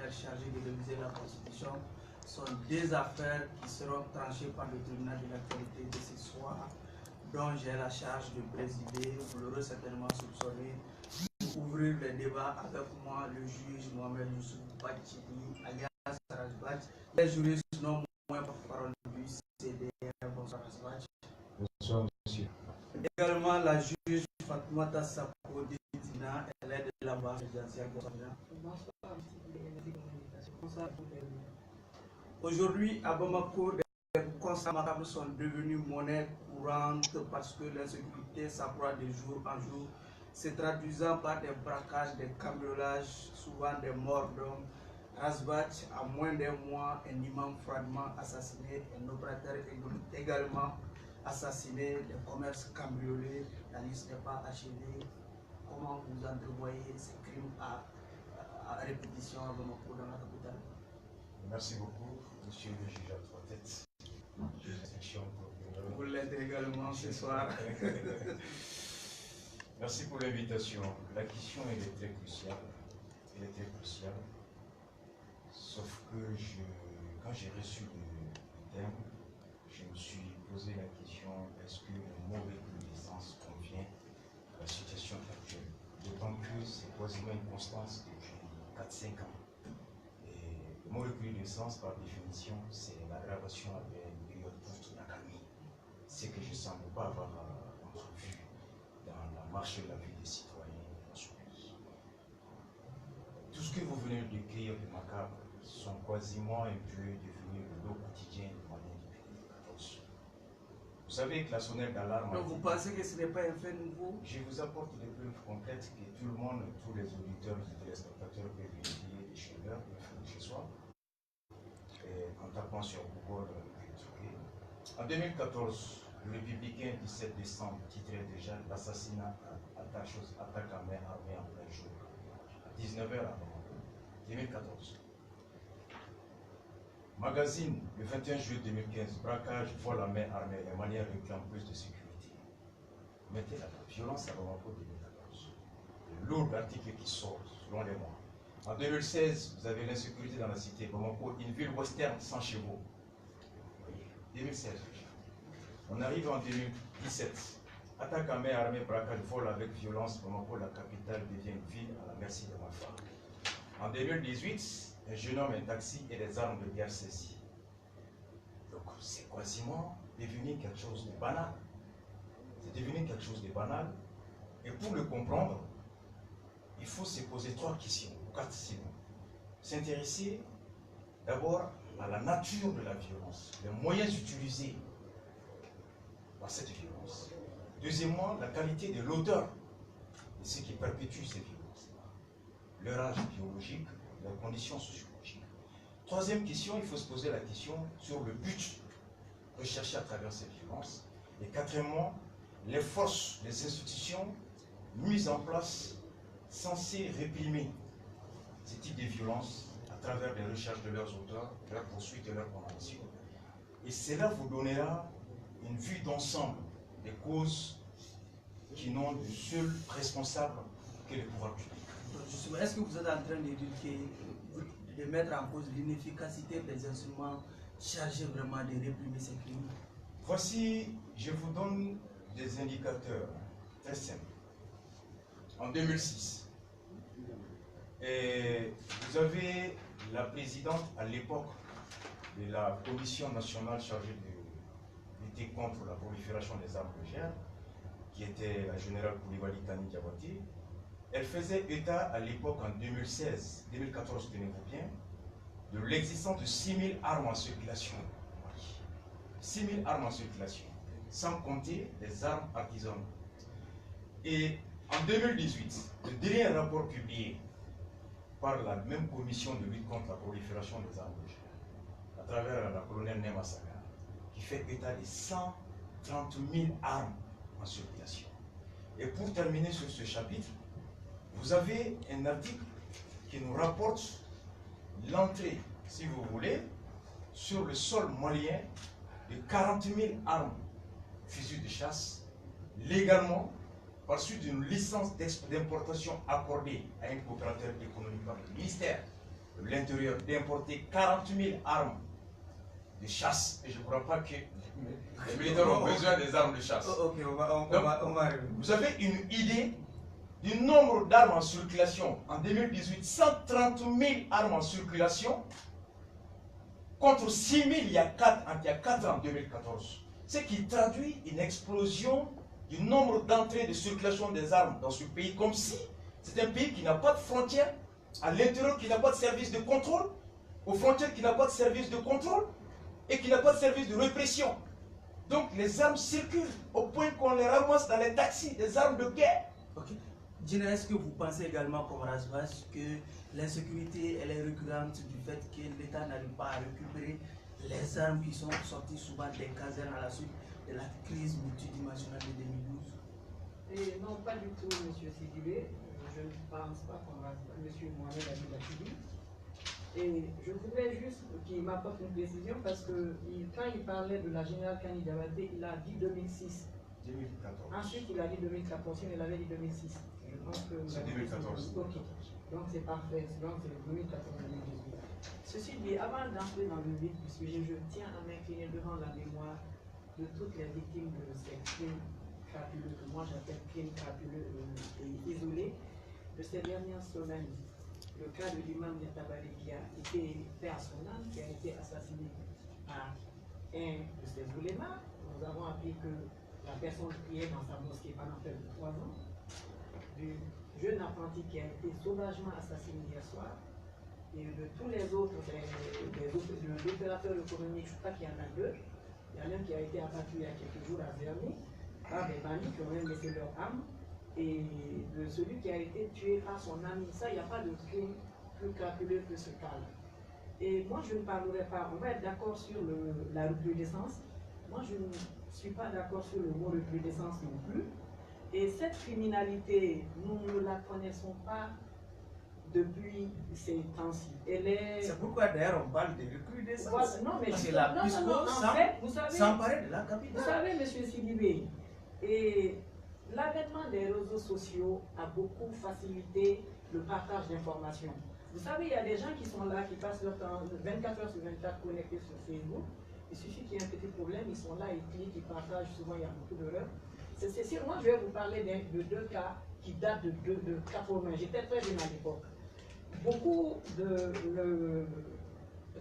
est chargé de réviser la Constitution sont des affaires qui seront tranchées par le tribunal de l'actualité de ce soir, dont j'ai la charge de présider. Vous l'aurez certainement soupçonné. Pour ouvrir le débat avec moi, le juge Mohamed Youssouf Bachidi, alias Sarasbach. Les juristes non moins porte-parole du CDR. Bonsoir Sarasbach. Bonsoir monsieur. Également la juge Fatoumata Sako Dina, elle est de la base présidentielle. Bonsoir. Aujourd'hui, à Bamako, les consommables sont devenus monnaie courante parce que l'insécurité s'accroît de jour en jour, se traduisant par des braquages, des cambriolages, souvent des morts d'hommes. Rasbach, à moins d'un mois, un imam froidement assassiné, un opérateur également assassiné, des commerces cambriolés, la liste n'est pas achevée. Comment vous entrevoyez ces crimes à répétition à Bamako dans la capitale? Merci beaucoup, monsieur le juge à trois têtes. Vous l'êtes également ce soir. Merci pour l'invitation. La question elle est très cruciale. Elle est très cruciale. Sauf que quand j'ai reçu le thème, je me suis posé la question, est-ce que le mot recrudescence convient à la situation actuelle? D'autant que c'est quasiment une constance depuis 4-5 ans. Le mot recrudescence, par définition, c'est l'aggravation avec une période courte d'accalmie. C'est que je ne semble pas avoir entrevu dans la marche de la vie des citoyens dans ce pays. Tout ce que vous venez de décrire de macabre sont quasiment un peu devenus le lot quotidien de moyens du pays. Vous savez que la sonnette d'alarme... Donc vous pensez que ce n'est pas un fait nouveau? Je vous apporte des preuves concrètes que tout le monde, tous les auditeurs et téléspectateurs peuvent vérifier chez leur, chez soi. En tapant sur Google, en 2014, le Républicain 17 décembre titrait déjà l'assassinat attaque à main armée en plein jour, à 19h avant 2014. Magazine, le 21 juillet 2015, braquage, vol à main armée, les manières réclament plus de sécurité. Mettez la violence à Bamako 2014. Le lourd article qui sort, selon les mois. En 2016, vous avez l'insécurité dans la cité. Bamako, une ville western sans chevaux. Vous voyez, 2016. On arrive en 2017. Attaque à main armée, braquage, vol avec violence. Bamako, la capitale, devient une ville à la merci de ma femme. En 2018, un jeune homme, un taxi et des armes de guerre saisies. Donc, c'est quasiment devenu quelque chose de banal. C'est devenu quelque chose de banal. Et pour le comprendre, il faut se poser 3 questions. S'intéresser d'abord à la nature de la violence, les moyens utilisés par cette violence. Deuxièmement, la qualité de l'auteur de ce qui perpétue ces violences. Leur âge biologique, leurs conditions sociologiques. Troisième question, il faut se poser la question sur le but recherché à travers ces violences. Et quatrièmement, les forces, les institutions mises en place censées réprimer ce type de violence à travers les recherches de leurs auteurs, leurs poursuites et leurs condamnations. Et cela vous donnera une vue d'ensemble des causes qui n'ont de seul responsable que le pouvoir public. Justement, est-ce que vous êtes en train de mettre en cause l'inefficacité des instruments chargés vraiment de réprimer ces crimes? Voici, je vous donne des indicateurs très simples. En 2006, et vous avez la présidente à l'époque de la Commission nationale chargée de lutter contre la prolifération des armes légères, qui était la générale Koulibaly Kani Diabaté. Elle faisait état à l'époque en 2016, 2014, tenez-vous bien, de l'existence de 6000 armes en circulation. 6000 armes en circulation, sans compter les armes artisanales. Et en 2018, le dernier rapport publié par la même commission de lutte contre la prolifération des armes légères, à travers la colonelle Nema Saga, qui fait état de 130 000 armes en circulation. Et pour terminer sur ce chapitre, vous avez un article qui nous rapporte l'entrée, si vous voulez, sur le sol malien de 40 000 armes, fusils de chasse, légalement, par suite d'une licence d'importation accordée à un coopérateur économique par le ministère l'Intérieur d'importer 40 000 armes de chasse. Et je ne crois pas que les militaires ont besoin des armes de chasse. Ok, on va arriver. Vous avez une idée du nombre d'armes en circulation en 2018, 130 000 armes en circulation contre 6 000 il y a 4 ans, en 2014. Ce qui traduit une explosion du nombre d'entrées de circulation des armes dans ce pays, comme si c'est un pays qui n'a pas de frontières, à l'intérieur qui n'a pas de service de contrôle, aux frontières qui n'a pas de service de contrôle et qui n'a pas de service de répression. Donc les armes circulent au point qu'on les ramasse dans les taxis, des armes de guerre. Ok. Gina, est-ce que vous pensez également comme Razbach que l'insécurité elle est récurrente du fait que l'État n'arrive pas à récupérer les armes qui sont sorties souvent des casernes à la suite de la crise multidimensionnelle de 2012? Et non, pas du tout, M. Sidibé. Je ne pense pas qu'on va M. Mohamed Abid Lachidi. Et je voudrais juste qu'il m'apporte une précision parce que quand il parlait de la générale Kani Diabaté, il a dit 2006. 2014. Ensuite, il a dit 2014, il avait dit 2006. Je pense que c'est 2014. Ok. Donc c'est parfait. Donc c'est 2014-2018. Ceci dit, avant d'entrer dans le vif du sujet, je tiens à m'incliner devant la mémoire de toutes les victimes de ces crimes crapuleux, que moi j'appelle crimes crapuleux et isolés, de ces dernières semaines. Le cas de l'imam de Tabari qui a été fait à son âme, qui a été assassiné à un de ses oulémas. Nous avons appris que la personne priait dans sa mosquée pendant près de 3 ans. Du jeune apprenti qui a été sauvagement assassiné hier soir. Et de tous les autres, de l'opérateur économique, je crois qu'il y en a 2. Il y en a un qui a été abattu il y a quelques jours à Verny par des bandits qui ont même laissé leur âme. Et de celui qui a été tué par son ami, ça, il n'y a pas de crime plus crapuleux que ce cas-là. Et moi, je ne parlerai pas, on va être d'accord sur la recrudescence. Moi, je ne suis pas d'accord sur le mot recrudescence non plus. Et cette criminalité, nous ne la connaissons pas depuis ces temps-ci. C'est pourquoi d'ailleurs on parle de recrudescence. Voilà, non, mais parce que la s'emparer de la capitale. Vous savez, M. Sidibé, et l'avènement des réseaux sociaux a beaucoup facilité le partage d'informations. Vous savez, il y a des gens qui sont là, qui passent leur temps 24 heures sur 24 connectés sur Facebook. Il suffit qu'il y ait un petit problème, ils sont là, ils cliquent, ils partagent, souvent il y a beaucoup d'erreurs. Moi, je vais vous parler de 2 cas qui datent de 80. J'étais très jeune à l'époque. Beaucoup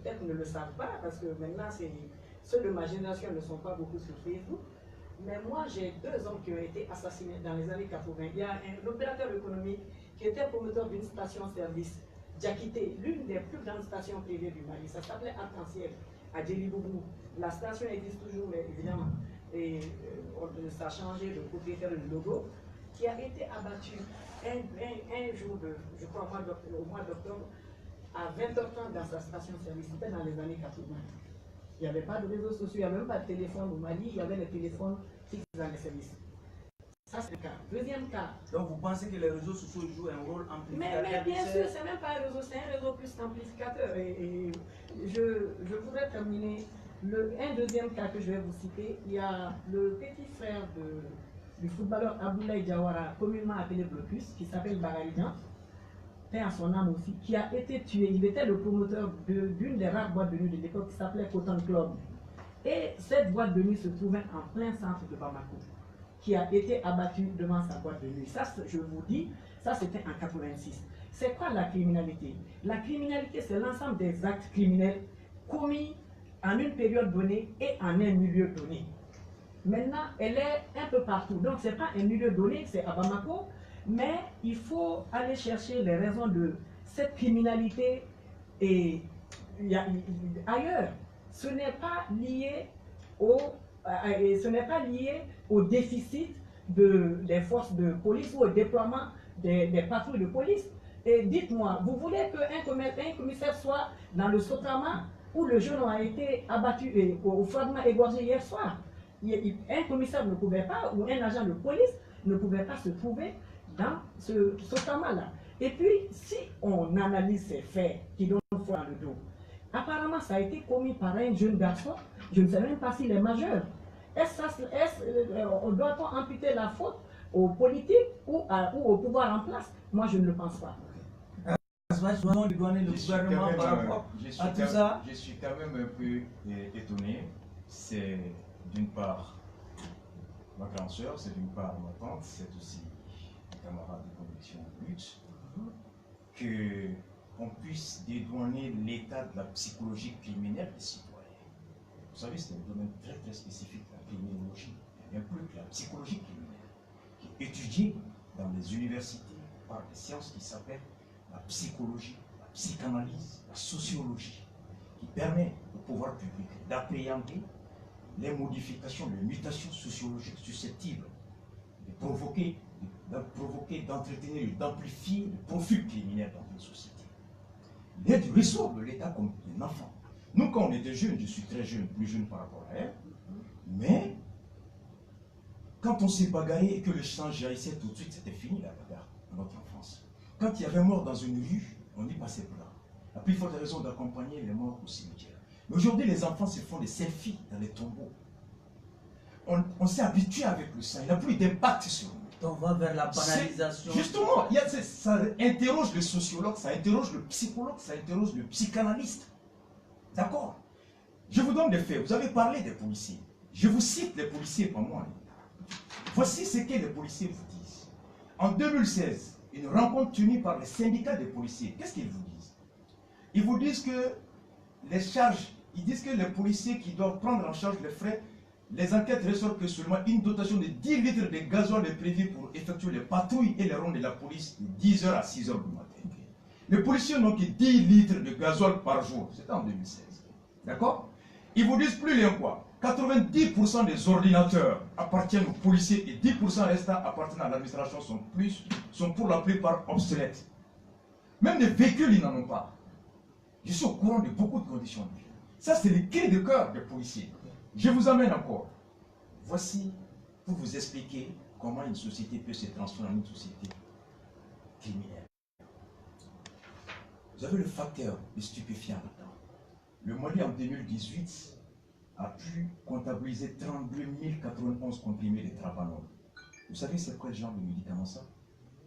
peut-être ne le savent pas, parce que maintenant, ceux de ma génération ne sont pas beaucoup sur Facebook. Mais moi, j'ai 2 hommes qui ont été assassinés dans les années 80. Il y a un opérateur économique qui était promoteur d'une station-service, Diakité, l'une des plus grandes stations privées du Mali. Ça s'appelait Arc-en-Ciel, à Djelibougou. La station existe toujours, mais évidemment, et ça a changé de propriétaire de logo, qui a été abattu un jour, je crois au mois d'octobre, à 20h30 dans sa station-service. C'était dans les années 80. Il n'y avait pas de réseaux sociaux, il n'y avait même pas de téléphone au Mali, il y avait les téléphones fixes dans les services. Ça, c'est le cas. Deuxième cas. Donc, vous pensez que les réseaux sociaux jouent un rôle amplificateur? Mais bien sûr, c'est même pas un réseau, c'est un réseau plus amplificateur. Et je voudrais terminer. Un deuxième cas que je vais vous citer, il y a le petit frère du footballeur Abdoulaye Diawara, communément appelé Blocus, qui s'appelle Baralidan, paix à son âme aussi, qui a été tué. Il était le promoteur d'une des rares boîtes de nuit de l'époque qui s'appelait Cotton Club. Et cette boîte de nuit se trouvait en plein centre de Bamako, qui a été abattue devant sa boîte de nuit. Ça, je vous dis, ça c'était en 86. C'est quoi la criminalité? La criminalité, c'est l'ensemble des actes criminels commis en une période donnée et en un milieu donné. Maintenant, elle est un peu partout. Donc, ce n'est pas un milieu donné, c'est à Bamako, mais il faut aller chercher les raisons de cette criminalité et ailleurs. Ce n'est pas lié au déficit des forces de police ou au déploiement des patrouilles de police. Et dites-moi, vous voulez qu'un commissaire soit dans le Sotrama où le jeune a été abattu et au froidement égorgé hier soir? Un commissaire ne pouvait pas, ou un agent de police ne pouvait pas se trouver dans ce Sotrama-là. Et puis, si on analyse ces faits qui donnent foi dans le dos, apparemment, ça a été commis par un jeune garçon, je ne sais même pas s'il est majeur. Doit-on amputer la faute aux politiques ou au pouvoir en place? Moi, je ne le pense pas. Le gouvernement par rapport à tout ça. Je suis quand même un peu étonné. C'est d'une part ma grande soeur, c'est d'une part ma tante, c'est aussi un camarade de conviction de lutte, qu'on puisse dédouaner l'état de la psychologie criminelle des citoyens. Vous savez, c'est un domaine très très spécifique, la criminologie. Il y a plus que la psychologie criminelle, qui est étudiée dans les universités par des sciences qui s'appellent la psychologie, la psychanalyse, la sociologie, qui permet au pouvoir public d'appréhender les modifications, les mutations sociologiques susceptibles de provoquer, d'entretenir et d'amplifier le profil criminel dans une société. Il est du ressort de l'État comme un enfant. Nous, quand on était jeunes, je suis très jeune, plus jeune par rapport à elle, mais quand on s'est bagarré et que le sang jaillissait tout de suite, c'était fini la bagarre dans notre enfance. Quand il y avait mort dans une rue, on y passait par là. La plus forte raison d'accompagner les morts au cimetière. Mais aujourd'hui, les enfants se font des selfies dans les tombeaux. On s'est habitué avec le sang, il n'a plus d'impact sur nous. On va vers la banalisation. Justement, ça interroge le sociologue, ça interroge le psychologue, ça interroge le psychanalyste. D'accord? Je vous donne des faits. Vous avez parlé des policiers. Je vous cite les policiers, pas moi. Voici ce que les policiers vous disent. En 2016, une rencontre tenue par les syndicats des policiers, qu'est-ce qu'ils vous disent? Ils vous disent que les charges, ils disent que les policiers qui doivent prendre en charge les frais, les enquêtes ressortent que seulement une dotation de 10 litres de gasoil est prévue pour effectuer les patrouilles et les rondes de la police de 10h à 6h du matin. Les policiers n'ont que 10 litres de gasoil par jour. C'était en 2016. D'accord? Ils vous disent plus loin quoi? 90% des ordinateurs appartiennent aux policiers et 10% restants appartiennent à l'administration sont pour la plupart obsolètes. Même les véhicules, ils n'en ont pas. Je suis au courant de beaucoup de conditions de vie. Ça, c'est le cri de cœur des policiers. Je vous amène encore. Voici pour vous expliquer comment une société peut se transformer en une société criminelle. Vous avez le facteur de stupéfiants là-dedans. Le Mali en 2018 a pu comptabiliser 32 091 comprimés de trapanol. Vous savez c'est quoi le genre de médicament ça?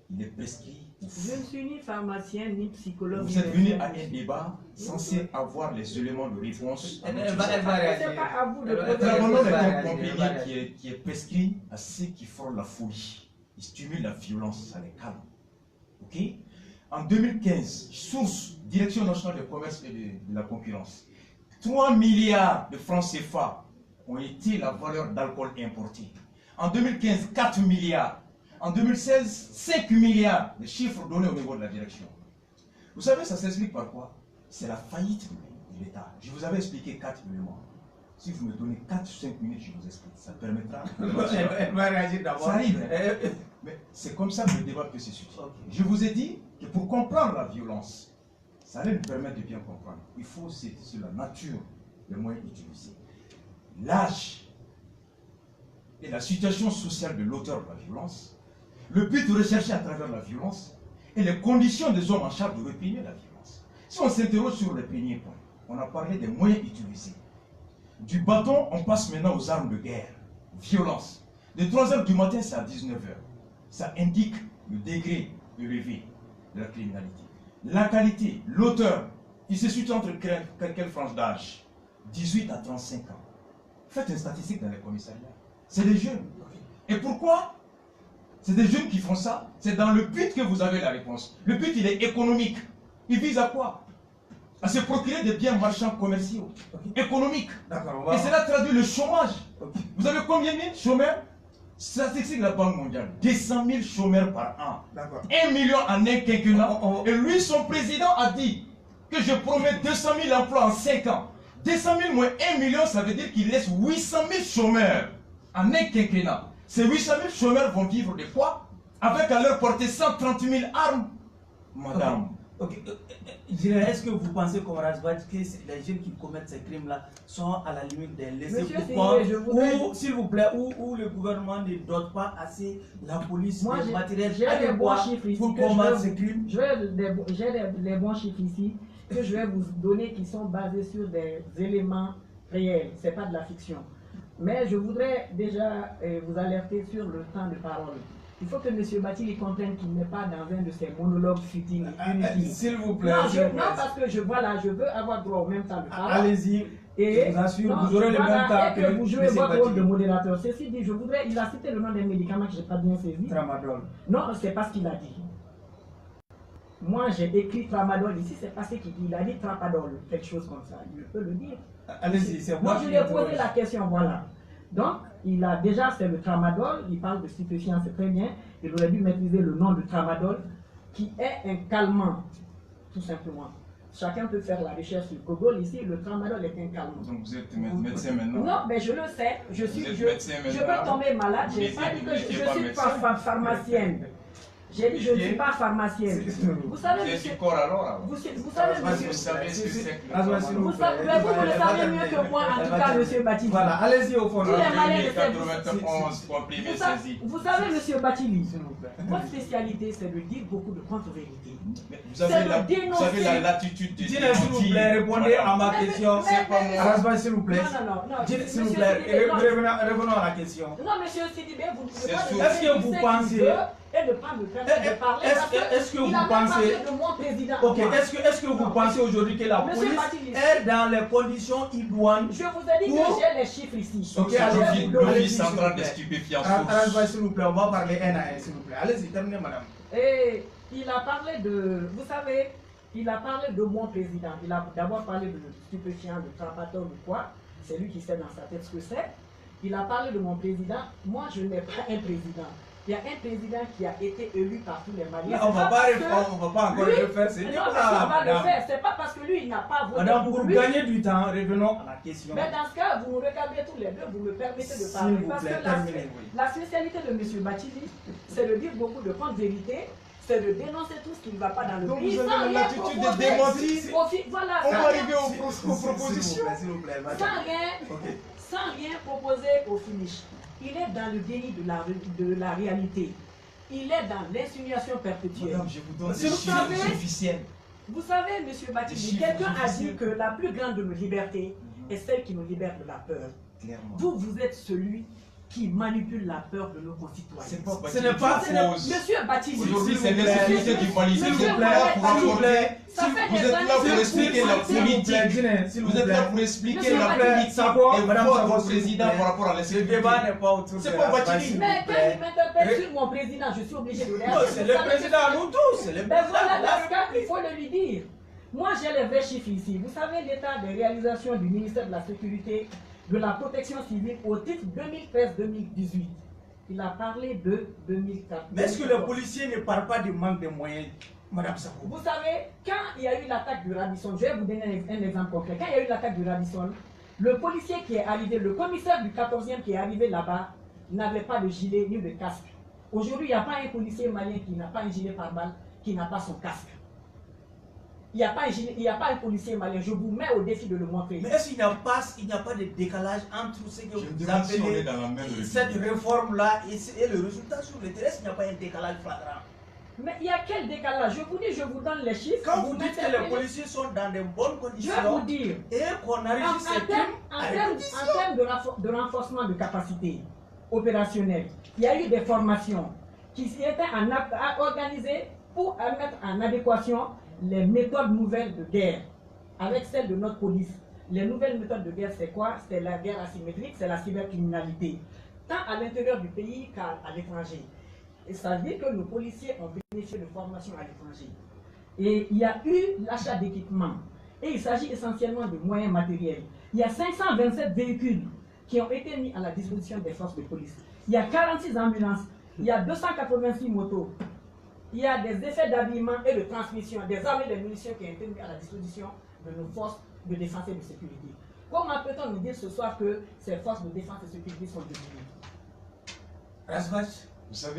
Il est prescrit. Je ne suis ni pharmacien ni psychologue. Vous êtes venu à un débat censé avoir les éléments de réponse. Elle va réagir. C'est pas à vous de Le trapanol est un comprimé qui est prescrit à ceux qui font la folie. Il stimule la violence, ça les calme. Ok? En 2015, source, Direction nationale du commerce et de la concurrence, 3 milliards de francs CFA ont été la valeur d'alcool importé. En 2015, 4 milliards. En 2016, 5 milliards de chiffres donnés au niveau de la direction. Vous savez, ça s'explique par quoi? C'est la faillite de l'État. Je vous avais expliqué 4 éléments. Si vous me donnez 4 ou 5 minutes, je vous explique. Ça permettra. Elle va réagir d'abord. Ça arrive. Mais c'est comme ça que le débat peut se situer. Je vous ai dit que pour comprendre la violence, ça allait nous permettre de bien comprendre. Il faut citer sur la nature des moyens utilisés. L'âge et la situation sociale de l'auteur de la violence, le but recherché à travers la violence et les conditions des hommes en charge de réprimer la violence. Si on s'interroge sur les premiers points, on a parlé des moyens utilisés. Du bâton, on passe maintenant aux armes de guerre. Violence. De 3h du matin, c'est à 19h. Ça indique le degré élevé de la criminalité. La qualité, l'auteur, il se situe entre quelle frange d'âge? 18 à 35 ans. Faites une statistique dans les commissariats. C'est des jeunes. Et pourquoi? C'est des jeunes qui font ça. C'est dans le but que vous avez la réponse. Le but, il est économique. Il vise à quoi? À se procurer des biens marchands commerciaux, économiques. Et cela traduit le chômage. Vous avez combien de chômeurs? Statistique de la Banque mondiale. 200 000 chômeurs par an. 1 million en un quinquennat. Et lui, son président a dit que je promets 200 000 emplois en 5 ans. 200 000 moins 1 million, ça veut dire qu'il laisse 800 000 chômeurs en un quinquennat. Ces 800 000 chômeurs vont vivre de quoi? Avec à leur portée 130 000 armes. Madame. Est-ce que vous pensez, comme Razbat, que les jeunes qui commettent ces crimes-là sont à la limite des laissés pour ou, s'il vous plaît, ou le gouvernement ne dote pas assez la police des matériels adéquats pour combattre ces crimes? J'ai des bons chiffres ici que je vais vous donner qui sont basés sur des éléments réels. Ce n'est pas de la fiction. Mais je voudrais déjà vous alerter sur le temps de parole. Il faut que M. Batili comprenne qu'il n'est pas dans un de ces monologues futiles. S'il vous plaît. Non, parce que je veux avoir droit au même temps de parole. Allez-y. Et je vous assure, vous aurez le même temps que vous jouez votre rôle de modérateur. Ceci dit, il a cité le nom d'un médicament que je n'ai pas bien saisi. Tramadol. Non, c'est pas ce qu'il a dit. Moi, j'ai écrit tramadol ici, c'est pas ce qu'il dit. Il a dit trapadol, quelque chose comme ça. Il peut le dire. Allez-y, c'est moi. Moi, je lui ai posé la question, voilà. Donc, il a déjà, c'est le tramadol, il parle de stupéfiants, c'est très bien. Il aurait dû maîtriser le nom de tramadol, qui est un calmant, tout simplement. Chacun peut faire la recherche sur Google. Ici, le tramadol est un calmant. Donc, vous êtes médecin maintenant? Non, mais je le sais. Je peux tomber malade. Je n'ai pas dit que je ne suis pas pharmacienne. J'ai dit je ne suis pas pharmacienne. Vous savez, monsieur. Vous savez, monsieur. Vous savez ce que c'est que vous le savez mieux que moi, en tout cas, monsieur Batili. Voilà, allez-y au fond. Tous les malins de cette 91 comprimés saisis. Vous savez, monsieur Batili, votre spécialité, c'est de dire beaucoup de contre-vérités. Vous avez la latitude de dire. S'il vous plaît, répondez à ma question. C'est pas moi. S'il vous plaît. Non. S'il vous plaît, revenons à la question. Non, monsieur Sidibé, vous ne pouvez pas est-ce que vous pensez et de prendre le temps de parler est-ce que vous pensez de mon président. Ok, est-ce que vous pensez aujourd'hui que la police est dans les conditions idoines? Je vous ai dit que j'ai les chiffres ici. Ok, l'office central des stupéfiants. S'il vous plaît, on va parler un à un, s'il vous plaît. Allez-y, terminez, madame. Et il a parlé de, vous savez, il a parlé de mon président. Il a d'abord parlé de stupéfiants, de trapateur ou quoi. C'est lui qui sait dans sa tête ce que c'est. Il a parlé de mon président. Moi, je n'ai pas un président. Il y a un président qui a été élu par tous les Maliens. On ne va pas encore le faire. C'est c'est pas parce que lui, il n'a pas voté. Madame, pour gagner du temps, revenons à la question. Mais dans ce cas, vous me regardez tous les deux, vous me permettez de parler. Parce que la spécialité de M. Batili, c'est de dire beaucoup de contre-vérités, c'est de dénoncer tout ce qui ne va pas dans le pays. Donc vous avez l'attitude de démentir. Voilà. On va arriver aux propositions. Sans rien proposer au finish. Il est dans le déni de la réalité. Il est dans l'insinuation perpétuelle. Madame, je vous donne des chiffres officiels. Vous savez, M. Batili, quelqu'un a dit que la plus grande de nos libertés est celle qui nous libère de la peur. Clairement. Vous êtes celui qui manipule la peur de nos concitoyens. Ce n'est pas... Monsieur Batili. Aujourd'hui, c'est l'insécurité qui manipule. S'il vous plaît. Vous êtes là pour expliquer la politique. Vous êtes là pour expliquer la politique et votre président par rapport à l'insécurité. Le débat n'est pas autour. C'est pas Batili. Mais quand il m'interpelle sur mon président, je suis obligé de réagir. C'est le président à nous tous. C'est le Ben président. voilà, dans ce cas, il faut le lui dire. Moi, j'ai les vrais chiffres ici. Vous savez l'état des réalisations du ministère de la Sécurité, de la Protection civile au titre 2013-2018. Il a parlé de 2004. Mais est-ce que les policiers ne parlent pas du manque de moyens, Madame Sako? Vous savez, quand il y a eu l'attaque du Radisson, je vais vous donner un exemple concret. Quand il y a eu l'attaque du Radisson, le policier qui est arrivé, le commissaire du 14e qui est arrivé là-bas, n'avait pas de gilet ni de casque. Aujourd'hui, il n'y a pas un policier malien qui n'a pas un gilet pare-balles, qui n'a pas son casque. Il n'y a pas un policier malien. Je vous mets au défi de le montrer. Mais est-ce qu'il n'y a pas de décalage entre ce que vous appelez cette réforme-là et le résultat sur le terrain? Est-ce qu'il n'y a pas un décalage flagrant? Mais il y a quel décalage? Je vous dis, je vous donne les chiffres. Quand vous dites que les policiers sont dans de bonnes conditions, je vais vous dire, et qu'on arrive ces crimes en termes de renforcement de capacité opérationnelle, il y a eu des formations qui étaient organisées pour mettre en adéquation les méthodes nouvelles de guerre avec celles de notre police. Les nouvelles méthodes de guerre, c'est quoi? C'est la guerre asymétrique, c'est la cybercriminalité, tant à l'intérieur du pays qu'à l'étranger. Et ça veut dire que nos policiers ont bénéficié de formations à l'étranger. Et il y a eu l'achat d'équipements. Et il s'agit essentiellement de moyens matériels. Il y a 527 véhicules qui ont été mis à la disposition des forces de police. Il y a 46 ambulances. Il y a 286 motos. Il y a des effets d'habillement et de transmission, des armes et des munitions qui ont été mis à la disposition de nos forces de défense et de sécurité. Comment peut-on nous dire ce soir que ces forces de défense et de sécurité sont devenues?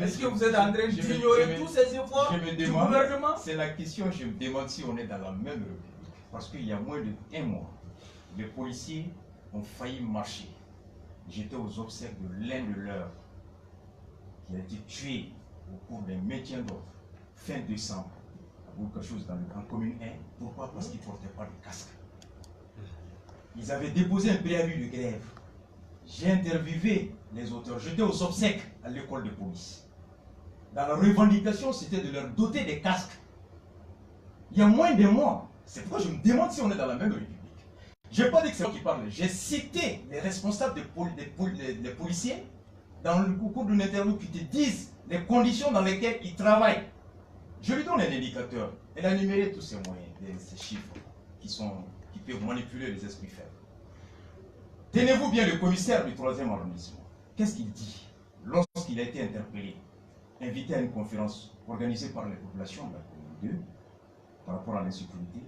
Est-ce que vous êtes en train d'ignorer tous ces efforts du gouvernement? C'est la question, je me demande si on est dans la même république. Parce qu'il y a moins d'1 mois, les policiers ont failli marcher. J'étais aux obsèques de l'un de leurs qui a été tué au cours d'un maintien d'ordre fin décembre ou quelque chose en commune 1. Pourquoi? Parce qu'ils ne portaient pas de casque. Ils avaient déposé un préavis de grève. J'ai interviewé les auteurs. J'étais aux obsèques à l'école de police. dans la revendication, c'était de leur doter des casques. Il y a moins de mois. C'est pourquoi je me demande si on est dans la même République. Je n'ai pas dit que c'est moi qui parle. J'ai cité les responsables des policiers dans le cours d'une interview qui te disent les conditions dans lesquelles ils travaillent. Je lui donne un indicateur. Elle a énuméré tous ces moyens, ces chiffres qui peuvent manipuler les esprits faibles. Tenez-vous bien le commissaire du 3e arrondissement. Qu'est-ce qu'il dit lorsqu'il a été interpellé, invité à une conférence organisée par les populations de la commune 2 par rapport à l'insécurité?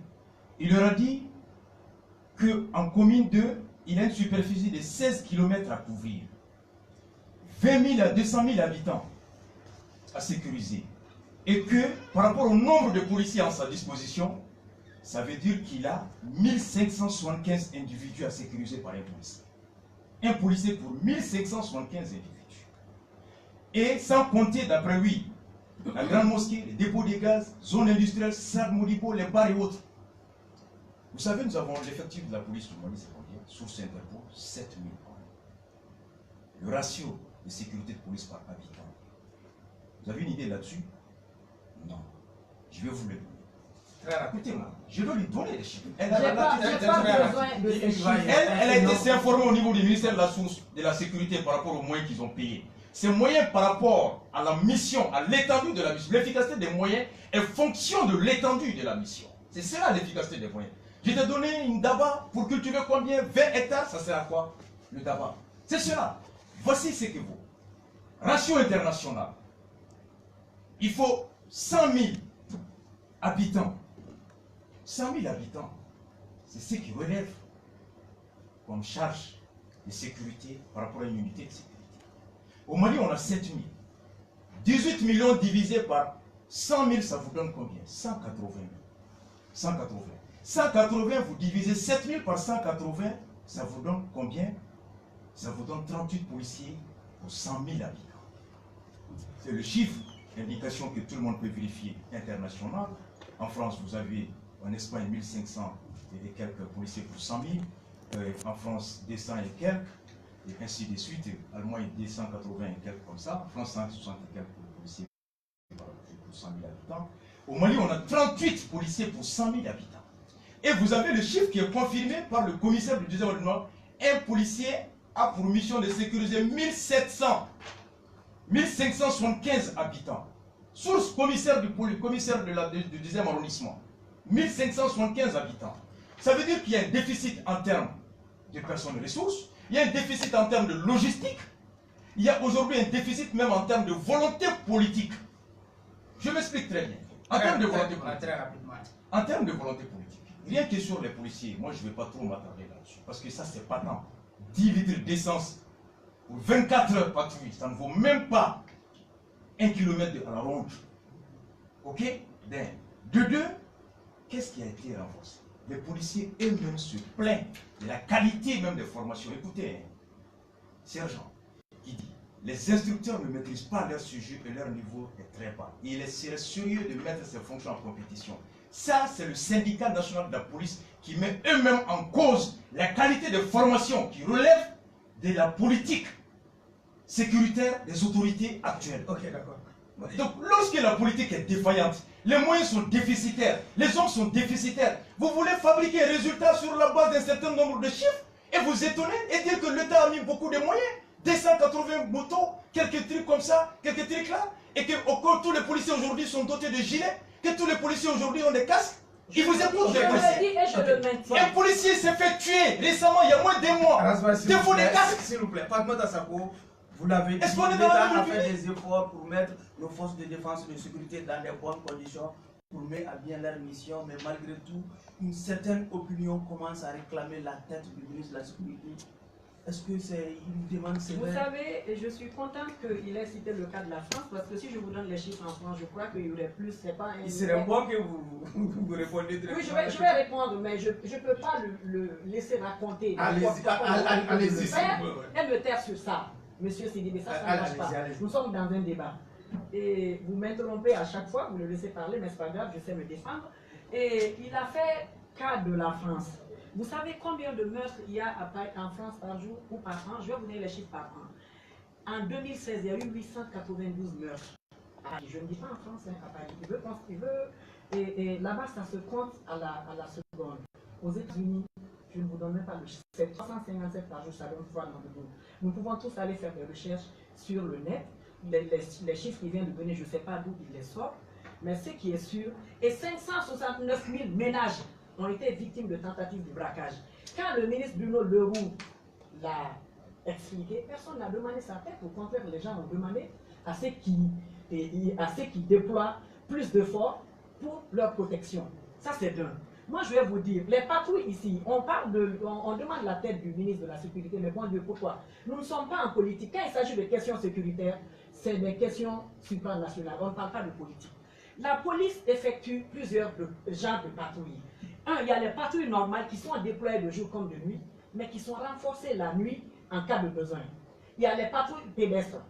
Il leur a dit qu'en commune 2, il a une superficie de 16 km à couvrir, 20 000 à 200 000 habitants à sécuriser, et que par rapport au nombre de policiers en sa disposition, ça veut dire qu'il a 1575 individus à sécuriser par un policier. Un policier pour 1575 individus. Et sans compter, d'après lui, la grande mosquée, les dépôts de gaz, zones industrielles, Stade Modibo, les bars et autres. Vous savez, nous avons l'effectif de la police du Mali, c'est combien? Source Interpol, 7 000 hommes. Le ratio de sécurité de police par habitant. Vous avez une idée là-dessus? Non. Je vais vous le donner. Écoutez-moi, je vais lui donner les chiffres. Elle a été s'informer au niveau du ministère de la Source de la Sécurité par rapport aux moyens qu'ils ont payés. Ces moyens par rapport à la mission, à l'étendue de la mission. L'efficacité des moyens est fonction de l'étendue de la mission. C'est cela l'efficacité des moyens. Je t'ai donné une daba pour cultiver combien? 20 hectares, ça sert à quoi? Le daba. C'est cela. Voici ce que vaut. Ratio international. Il faut 100 000 habitants. 100 000 habitants, c'est ce qui relève comme charge de sécurité par rapport à une unité de sécurité. Au Mali, on a 7 000. 18 millions divisé par 100 000, ça vous donne combien? 180 000. 180. 180, vous divisez 7 000 par 180, ça vous donne combien? Ça vous donne 38 policiers pour 100 000 habitants. C'est le chiffre, l'indication que tout le monde peut vérifier international. En France, vous avez en Espagne 1500 et quelques policiers pour 100 000. En France, 200 et quelques. Et ainsi de suite. Allemagne, 280 et quelques comme ça. En France, 160 et quelques policiers pour 100 000 habitants. Au Mali, on a 38 policiers pour 100 000 habitants. Et vous avez le chiffre qui est confirmé par le commissaire du 2e arrondissement. Un policier a pour mission de sécuriser 1575 habitants. Source commissaire du 10e arrondissement. 1575 habitants. Ça veut dire qu'il y a un déficit en termes de personnes et ressources, il y a un déficit en termes de logistique, il y a aujourd'hui un déficit même en termes de volonté politique. Je m'explique très bien. En termes de volonté politique. Très rapidement. En termes de volonté politique. Rien que sur les policiers, moi je ne vais pas trop m'attarder là-dessus, parce que ça c'est pas tant. 10 litres d'essence pour 24 heures patrouille, ça ne vaut même pas 1 km à la ronde. Ok? De deux, qu'est-ce qui a été renforcé? Les policiers eux-mêmes se plaignent de la qualité même des formations. Écoutez, sergent, qui dit, les instructeurs ne maîtrisent pas leur sujet et leur niveau est très bas. Il serait sérieux de mettre ces fonctions en compétition. Ça, c'est le syndicat national de la police qui met eux-mêmes en cause la qualité de formation qui relève de la politique sécuritaire des autorités actuelles. Ok, d'accord. Donc, lorsque la politique est défaillante, les moyens sont déficitaires, les hommes sont déficitaires, vous voulez fabriquer un résultat sur la base d'un certain nombre de chiffres et vous étonnez et dire que l'État a mis beaucoup de moyens, 280 motos, quelques trucs comme ça, quelques trucs là, et que tous les policiers aujourd'hui sont dotés de gilets, que tous les policiers aujourd'hui ont des casques. Ils vous écoutent, les policiers. Un policier s'est fait tuer récemment, il y a moins d'un mois. Défaut des casques. S'il vous plaît, Fatmata Sako, vous l'avez dit, est-ce qu'on est dans la l'État a même fait des efforts pour mettre nos forces de défense et de sécurité dans des bonnes conditions pour mener à bien leur mission, mais malgré tout, une certaine opinion commence à réclamer la tête du ministre de la Sécurité. Est-ce que c'est une demande sévère? Vous savez, je suis contente qu'il ait cité le cas de la France, parce que si je vous donne les chiffres en France, je crois qu'il y aurait plus, c'est pas un... Il serait bon que vous répondiez directement. Oui, je vais répondre, mais je ne peux pas le laisser raconter. Allez-y, Elle me taire sur ça, monsieur Sidibé, ça ne marche pas. Nous sommes dans un débat. Et vous m'interrompez à chaque fois, vous le laissez parler, mais ce n'est pas grave, je sais me défendre. Et il a fait cas de la France. Vous savez combien de meurtres il y a en France par jour ou par an? Je vais vous donner les chiffres par an. En 2016, il y a eu 892 meurtres à Paris. Je ne dis pas en France, hein, à Paris. Et là-bas, ça se compte à la seconde. Aux États-Unis, je ne vous donne même pas le chiffre. C'est 357 par jour, ça donne 3 dans le monde. Nous pouvons tous aller faire des recherches sur le net. Les chiffres qu'il vient de donner, je ne sais pas d'où il les sort. Mais ce qui est sûr, et 569 000 ménages ont été victimes de tentatives de braquage. Quand le ministre Bruno Le Roux l'a expliqué, personne n'a demandé sa tête. Au contraire, les gens ont demandé à ceux qui déploient plus d'efforts pour leur protection. Ça, c'est d'un. Moi, je vais vous dire, les patrouilles ici, on demande la tête du ministre de la Sécurité, mais bon Dieu, pourquoi? Nous ne sommes pas en politique. Quand il s'agit de questions sécuritaires, c'est des questions supranationales. On ne parle pas de politique. La police effectue plusieurs genres de patrouilles. Un, il y a les patrouilles normales qui sont déployées de jour comme de nuit, mais qui sont renforcées la nuit en cas de besoin. Il y a les patrouilles pédestres.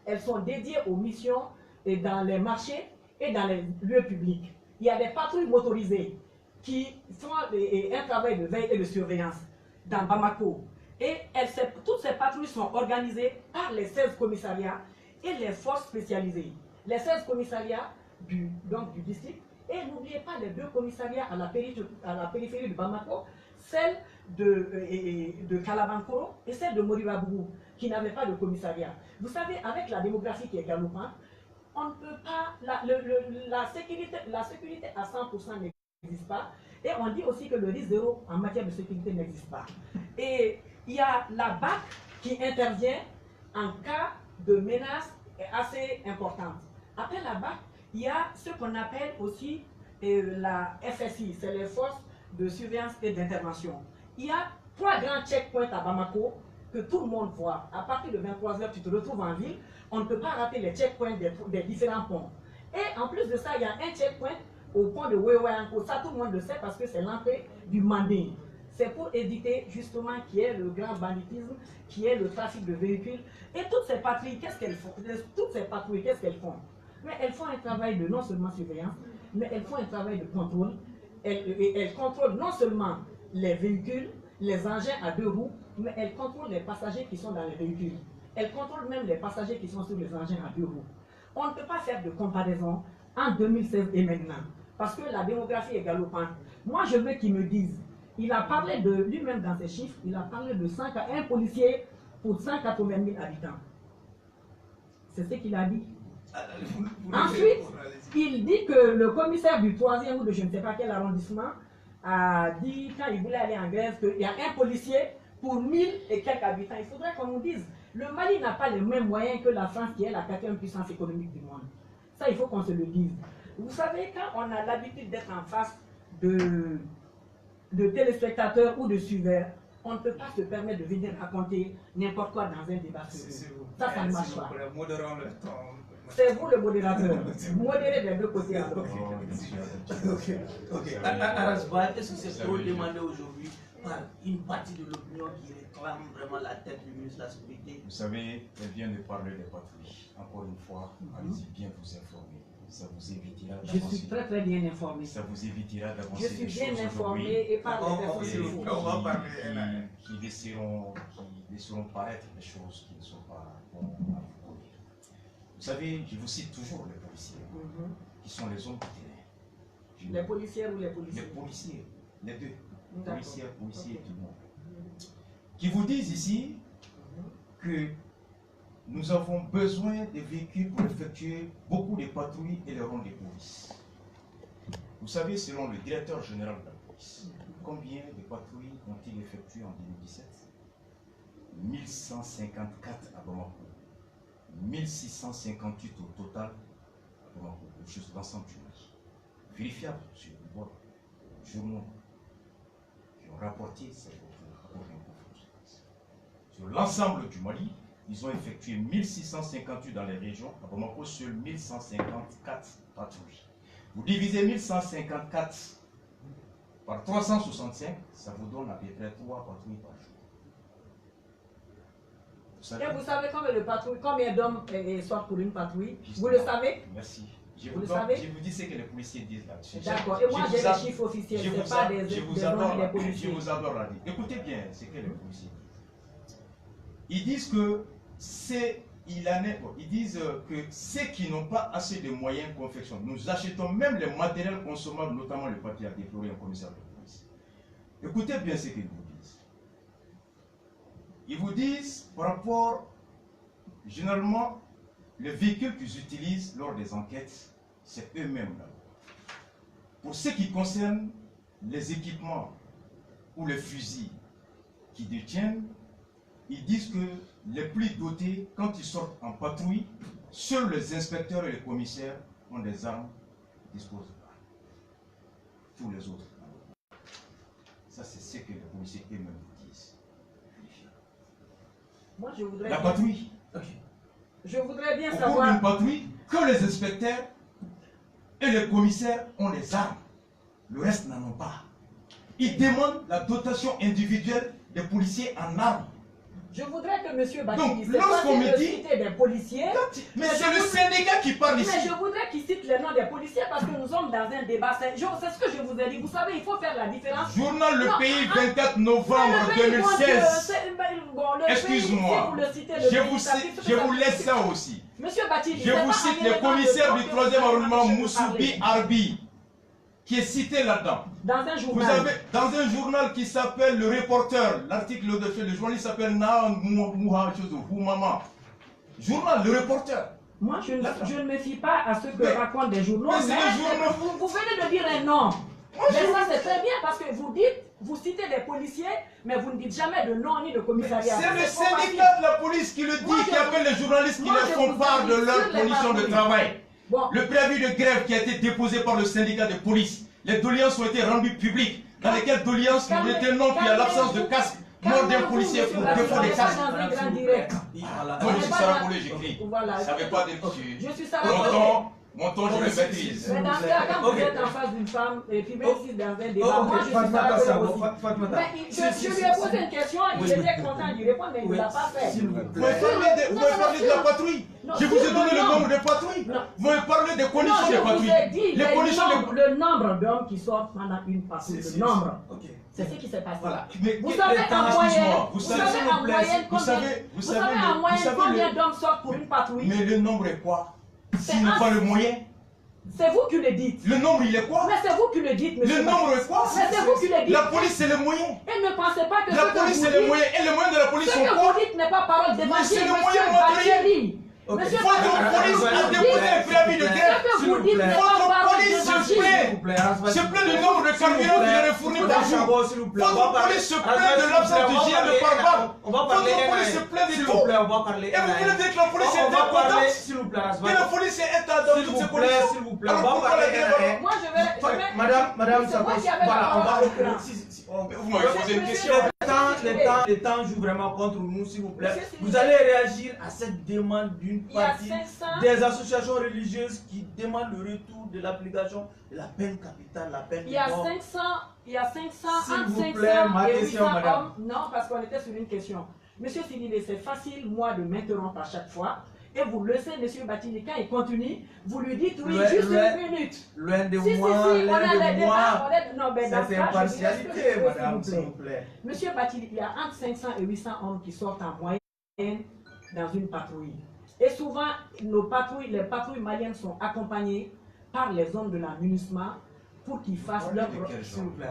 Elles sont dédiées aux missions dans les marchés et dans les lieux publics. Il y a des patrouilles motorisées qui font un travail de veille et de surveillance dans Bamako. Et toutes ces patrouilles sont organisées par les 16 commissariats et les forces spécialisées. Les 16 commissariats du district, et n'oubliez pas les 2 commissariats à la périphérie de Bamako, celle de Kalabankoro et celle de Moribabougou, qui n'avaient pas de commissariat. Vous savez, avec la démographie qui est galopante, on ne peut pas, la sécurité à 100% n'existe pas, et on dit aussi que le risque zéro en matière de sécurité n'existe pas. Et il y a la BAC qui intervient en cas de menace assez importante. Après la BAC, il y a ce qu'on appelle aussi la FSI, c'est les forces de surveillance et d'intervention. Il y a 3 grands checkpoints à Bamako que tout le monde voit. À partir de 23 h, tu te retrouves en ville. On ne peut pas rater les checkpoints des différents ponts. Et en plus de ça, il y a un checkpoint au pont de Weweyanko. Ça, tout le monde le sait parce que c'est l'entrée du Mandé. C'est pour éviter justement qu'il y ait le grand banditisme, qu'il y ait le trafic de véhicules. Et toutes ces patrouilles, qu'est-ce qu'elles font? Mais elles font un travail de non seulement surveillance, mais elles font un travail de contrôle. Elles contrôlent non seulement les véhicules, les engins à 2 roues, mais elles contrôlent les passagers qui sont dans les véhicules. Elles contrôlent même les passagers qui sont sur les engins à 2 roues. On ne peut pas faire de comparaison en 2016 et maintenant, parce que la démographie est galopante. Moi, je veux qu'ils me disent, il a parlé de lui-même dans ses chiffres, il a parlé de 1 policier pour 180 000 habitants. C'est ce qu'il a dit. Ensuite, il dit que le commissaire du 3e ou de je ne sais pas quel arrondissement a dit, quand il voulait aller en grève, qu'il y a 1 policier pour 1000 et quelques habitants. Il faudrait qu'on nous dise, le Mali n'a pas les mêmes moyens que la France qui est la 4e puissance économique du monde. Ça, il faut qu'on se le dise. Vous savez, quand on a l'habitude d'être en face de téléspectateurs ou de suiveurs, on ne peut pas se permettre de venir raconter n'importe quoi dans un débat. Ça ne marche pas. C'est vous le modérateur. Modérez des 2 côtés. Ok. Arasba, est-ce que c'est trop demandé aujourd'hui par une partie de l'opinion qui réclame vraiment la tête du ministre de la Sécurité? Vous savez, elle vient de parler des patrouilles. Encore une fois, allez-y bien vous informer. Ça vous évitera d'avancer. Je suis très bien informé. Ça vous évitera d'avancer. Je suis bien informé et par les personnes qui laisseront paraître des choses qui ne sont pas bonnes à vous connaître. Vous savez, je vous cite toujours les policiers, qui sont les hommes de terrain. Les policières ou les policiers? Les policiers, les 2. Policiers et tout le monde. Qui vous disent ici que nous avons besoin de véhicules pour effectuer beaucoup de patrouilles et les rondes de police. Vous savez, selon le directeur général de la police, combien de patrouilles ont-ils effectué en 2017? 1154 à Bamako. 1658 au total à Bamako, juste l'ensemble du Mali. Vérifiable sur le bord, journaux qui ont rapporté ces rapports d'inconférence. Sur l'ensemble du Mali, ils ont effectué 1658 dans les régions, à Bamako, sur 1154 patrouilles. Vous divisez 1154 par 365, ça vous donne à peu près 3 patrouilles par jour. Et vous savez combien d'hommes sortent pour une patrouille? Vous le savez? Merci. Je vous vous dis ce que les policiers disent là-dessus. D'accord. Et moi, j'ai les chiffres officiels. Ce n'est pas des policiers. Je vous adore la vie. Écoutez bien ce que les policiers disent. Ils disent que c'est ils disent que ceux qui n'ont pas assez de moyens confectionnent. Nous achetons même les matériels consommables, notamment le papier, a déploré un commissaire de police. Écoutez bien ce qu'ils vous disent. Ils vous disent, par rapport, généralement, les véhicules qu'ils utilisent lors des enquêtes, c'est eux-mêmes là. Pour ce qui concerne les équipements ou les fusils qu'ils détiennent, ils disent que les plus dotés, quand ils sortent en patrouille, seuls les inspecteurs et les commissaires ont des armes, disposent d'armes. Tous les autres. Ça, c'est ce que les policiers eux-mêmes disent. Moi, je voudrais... La patrouille. Je voudrais bien Au cours savoir... d'une patrouille, que les inspecteurs et les commissaires ont des armes. Le reste n'en ont pas. Ils demandent la dotation individuelle des policiers en armes. Je voudrais que M. Bachir, Donc, lorsqu'on me dit... citer des policiers... Mais c'est le syndicat qui parle ici. Mais je voudrais qu'il cite les noms des policiers parce que nous sommes dans un débat. C'est ce que je vous ai dit. Vous savez, il faut faire la différence. Journal Le Non, Pays, hein, 24 novembre le pays, 2016. bon, Excuse-moi. Je vous laisse ça aussi. Monsieur Bachir, Je vous cite le commissaire du 3e arrondissement, Moussoubi Arbi, qui est cité là-dedans. Dans un Vous journal. avez, dans un journal qui s'appelle Le Reporter, l'article de le journaliste s'appelle Naan Moumama. Journal Le Reporter. Moi, je ne me fie pas à ce que Mais- racontent des journaux. mais c'est les journaux. Vous venez de dire un nom. Mais ça, c'est très bien parce que vous citez des policiers, mais vous ne dites jamais de nom ni de commissariat. C'est le trop facile. syndicat de la police qui le dit, Moi, je qui appelle les journalistes qui moi, leur je font vous part de invite leurs sur les conditions de patrouilles. travail. Bon. Le préavis de grève qui a été déposé par le syndicat de police, les doléances ont été rendues publiques, dans lesquelles doléances nous détenons qu'il y a l'absence de casque, mort d'un policier pour défaut de casque. Dans un grand direct. Moi je suis Sarapolé, j'écris. Voilà. Ça ne veut pas dire que Je suis mon Sarapolé. ton, je le maîtrise. Mais dans ce cas, quand vous êtes en face d'une femme, et puis même si dans un débat, moi je suis Sarapolé aussi. Mais je lui ai posé une question, il était content d'y répondre, mais il ne l'a pas fait. Vous m'avez parlé de la patrouille. Non, Je vous ai sur donné le le nombre. nombre de patrouilles. Non. Vous m'avez parlé des Non, conditions je de vous patrouille. ai dit Les conditions de... le nombre d'hommes qui sortent pendant une patrouille. Le nombre. C'est ce qui s'est passé. Voilà. Vous savez en moyenne, Vous vous savez, savez s'il vous en plaît, moyenne vous combien, savez, vous savez en moyenne combien d'hommes sortent pour une patrouille? Mais le nombre est quoi? C'est S'ils n'ont un- pas le moyen, C'est vous qui le dites. le nombre il est quoi? Mais c'est vous qui le dites, monsieur. Le nombre est quoi? Mais c'est vous qui le dites. La police c'est le moyen. Et ne pensez pas que La police c'est le moyen. Et le moyen de la police ce sont que quoi? vous dites n'est pas parole d'évangile, c'est le monsieur moyen matériel. Bacheli. Monsieur Votre Bacheli, police a déposé un préavis de grève. ce que vous dites n'est pas Votre parole police se d'évangile. plaint. Se plaint du nombre de carburant qu'il a fourni par jour. Votre police se plaint de l'absence de GIA de pare-balles. On va parler. Votre police se plaint de S'il tout. vous plaît, on va parler. Et vous voulez dire que la police est On va parler, incompétente? s'il vous plaît, Que la police est état dans toutes ses conditions. s'il vous plaît, Alors on va pourquoi parler. la grève? Moi, je vais... Madame, c'est moi qui avais la voilà, on va parole. Vous m'avez posé une question. Le temps joue vraiment contre nous, s'il vous plaît. Monsieur, s'il vous Vous plaît. allez réagir à cette demande d'une Il y a partie 500... des associations religieuses qui demandent le retour de l'application de la peine capitale, la peine Il y a de mort. 500, S'il entre vous 500 plaît, ma et question, 800 madame. hommes. Non, parce qu'on était sur une question. Monsieur Sidibé, c'est facile, moi, de m'interrompre à chaque fois. Et vous le savez, monsieur Batini, quand il continue, vous lui dites oui, juste une minute. Loin de Si, moi, on a les loin de débats, moi. non, mais dans Cette ce cas, je dirais impartialité, ce que je veux, madame, s'il s'il vous vous plaît. plaît. Monsieur Batini, il y a entre 500 et 800 hommes qui sortent en moyenne dans une patrouille. Et souvent, les patrouilles maliennes sont accompagnées par les hommes de l'aménagement pour qu'ils fassent leur... S'il vous plaît.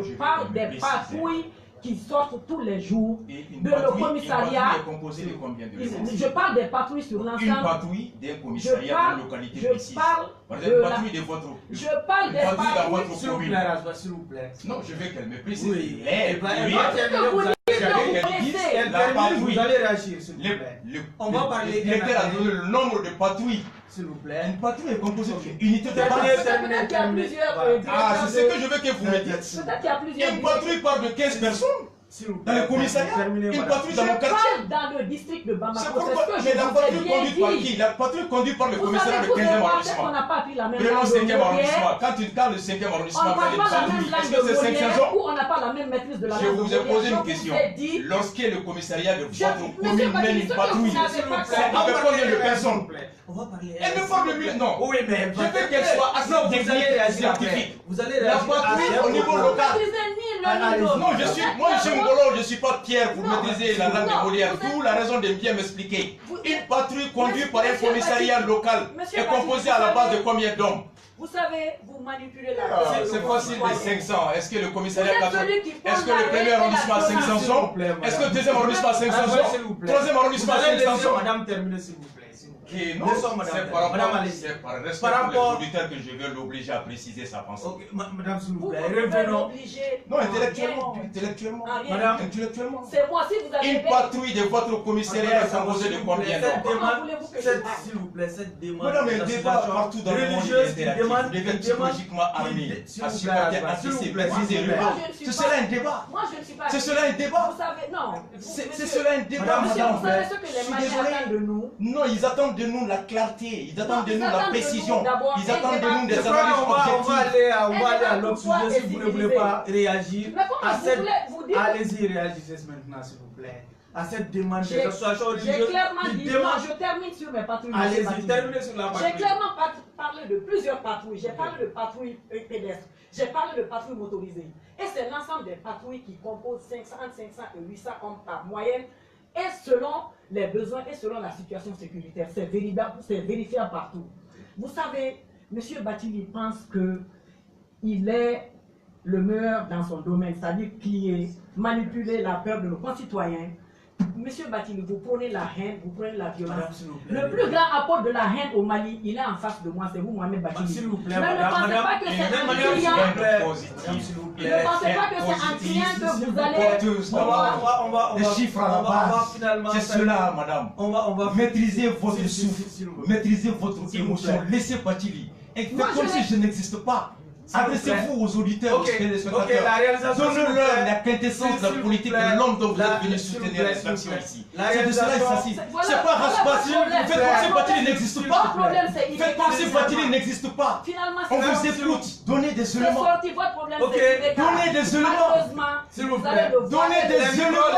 Je parle des patrouilles qui sortent tous les jours Et une de le patrouille commissariat. est composée de combien de gens? Je parle des patrouilles sur Une l'ensemble. patrouille d'un commissariat d'une localité Je précise. parle Par de exemple, une la- patrouille de votre... Je parle des Une patrouille dans patrouilles. votre S'il vous commune. plaît, Razva, s'il vous plaît. Non, je veux qu'elle me précise. Oui. Les, va oui. que vous dites que J'avais vous qu'elle dise connaissez. Elle la termine, patrouille. vous allez réagir, s'il vous Le- plaît. le- On va parler Le directeur a d'un- donné le nombre de patrouilles. S'il vous plaît. Une patrouille est composée d'une unité de Terminez, base. Peut-être qu'il y a plusieurs Voilà. Ah, c'est ce que je veux que vous me dites. Peut-être qu'il y a plusieurs. Une patrouille part de 15 personnes S'il vous dans plaît. le commissariat. Terminez, Une madame. patrouille dans mon Je quartier. parle dans le district de Bamako. C'est C'est pourquoi. ce que Mais je la vous ai patrouille bien conduite par dit. qui? La patrouille conduite par le Vous commissaire savez du tous 15e les fois qu'on arrondissement. n'a pas pris la même Prenons langue le de 5e arrondissement. Molière. Quand le 5e On arrondissement ne fait parle des pas la même patrouilles, langue est-ce de que c'est 500 Molière hommes? ou on n'a pas la même maîtrise de la Je langue de vous ai Molière. posé Je une vous question. ai dit. Lorsque le commissariat de Je- votre Monsieur commune Batini, mène ce une que patrouille, vous n'avez pas c'est avec combien de personnes? On va parler. Elle me parle de mille. Non. Oui, mais Je veux qu'elle soit assez Non, vous allez technique, réagir après. scientifique. Vous allez La réagir patrouille après. au niveau Vous local. ne maîtrisez ni Non, moi je suis Ngolo, je ne suis pas Pierre pour maîtriser la langue de Molière. D'où la raison de bien m'expliquer. Une patrouille conduite par un commissariat local est composée à la base de combien d'hommes? Vous savez, vous manipulez la C'est facile de 500. Est-ce que le commissariat est-ce que le premier arrondissement a 500 sont? Est-ce que le deuxième arrondissement a 500 sont? Troisième arrondissement a 500 sont? Madame, terminez s'il vous plaît. Non, c'est par rapport pour les auditeurs que je veux l'obliger à préciser sa pensée. Madame, s'il vous plaît, revenons. Non, intellectuellement. Madame, intellectuellement. C'est moi, si vous avez une patrouille de votre commissariat est composée de combien d'hommes? S'il vous plaît, cette demande. Madame, un débat partout dans le monde est interactif. Vous devez être psychologiquement armé à supporter, à tisser, préciser le nom. C'est cela un débat. Moi, je ne suis pas. C'est cela un débat. Vous savez, non. C'est cela un débat, madame. Vous savez ce que les Maliens attendent de nous? Non, ils attendent de nous la clarté, ils attendent de nous la précision, ils attendent de nous des on analyses va aller à l'autre pourquoi sujet si vous ne voulez pas réagir. Mais comment à vous cette... voulez vous dire? Allez-y, réagissez maintenant, s'il vous plaît. À cette demande des J'ai associations religieuses. clairement qui dit, demandent... non, je termine sur mes patrouilles. Allez-y, terminez sur la patrouille. J'ai clairement parlé de plusieurs patrouilles. J'ai parlé de patrouilles pédestres. J'ai parlé de patrouilles motorisées. Et c'est l'ensemble des patrouilles qui composent 500, 500 et 800 hommes par moyenne. Et selon les besoins et selon la situation sécuritaire, c'est vérifiable partout. Vous savez, M. Bathily pense qu'il est le meilleur dans son domaine, c'est-à-dire qu'il est manipuler la peur de nos concitoyens. Monsieur Bathily, vous prenez la haine, vous prenez la violence. Le plus grand apport de la haine au Mali, il est en face de moi, c'est vous, Mohamed Bathily. S'il vous plaît, mais ne pensez pas que c'est en criant. Ne pensez pas que c'est en criant que vous allez. Les chiffres à la base. C'est cela, madame. On va maîtriser votre souffle, maîtriser votre émotion. Laissez Bathily. Et faites comme si je n'existe pas. Adressez-vous aux auditeurs, aux téléspectateurs. Donnez-leur la quintessence de la politique de l'homme dont vous êtes venu soutenir les actions ici. C'est de cela qu'il s'agit. C'est pas Rasbati. Faites comme si Bathily n'existe pas. Faites comme si Bathily n'existe pas. On vous écoute. Donnez des éléments. Donnez des éléments. S'il vous plaît. Donnez des éléments.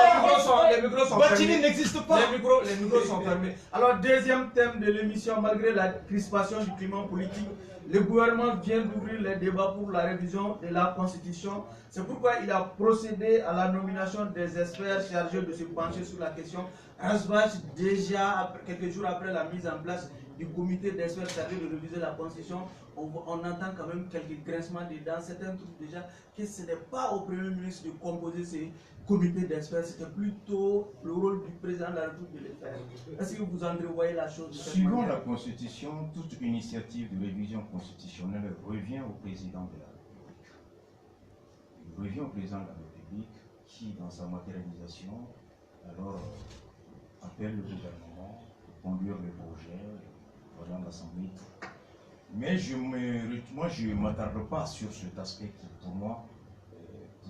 Les micros sont Bathily n'existe pas. Les micros sont fermés. Alors, deuxième thème de l'émission, malgré la crispation du climat politique, le gouvernement vient d'ouvrir les débats pour la révision de la Constitution. C'est pourquoi il a procédé à la nomination des experts chargés de se pencher sur la question. Rasbach, déjà quelques jours après la mise en place du comité d'experts chargés de réviser la Constitution, on entend quand même quelques grincements dedans. Certains trouvent déjà que ce n'est pas au Premier ministre de composer ces comités d'experts, c'était plutôt le rôle du président de la République de le faire. Est-ce que vous entrevoyez la chose de cette Suivant manière? la Constitution, toute initiative de révision constitutionnelle revient au président de la République. Il revient au président de la République qui, dans sa matérialisation, alors appelle le gouvernement pour conduire le projet dans l'Assemblée. Mais je ne m'attarde pas sur cet aspect qui, pour moi,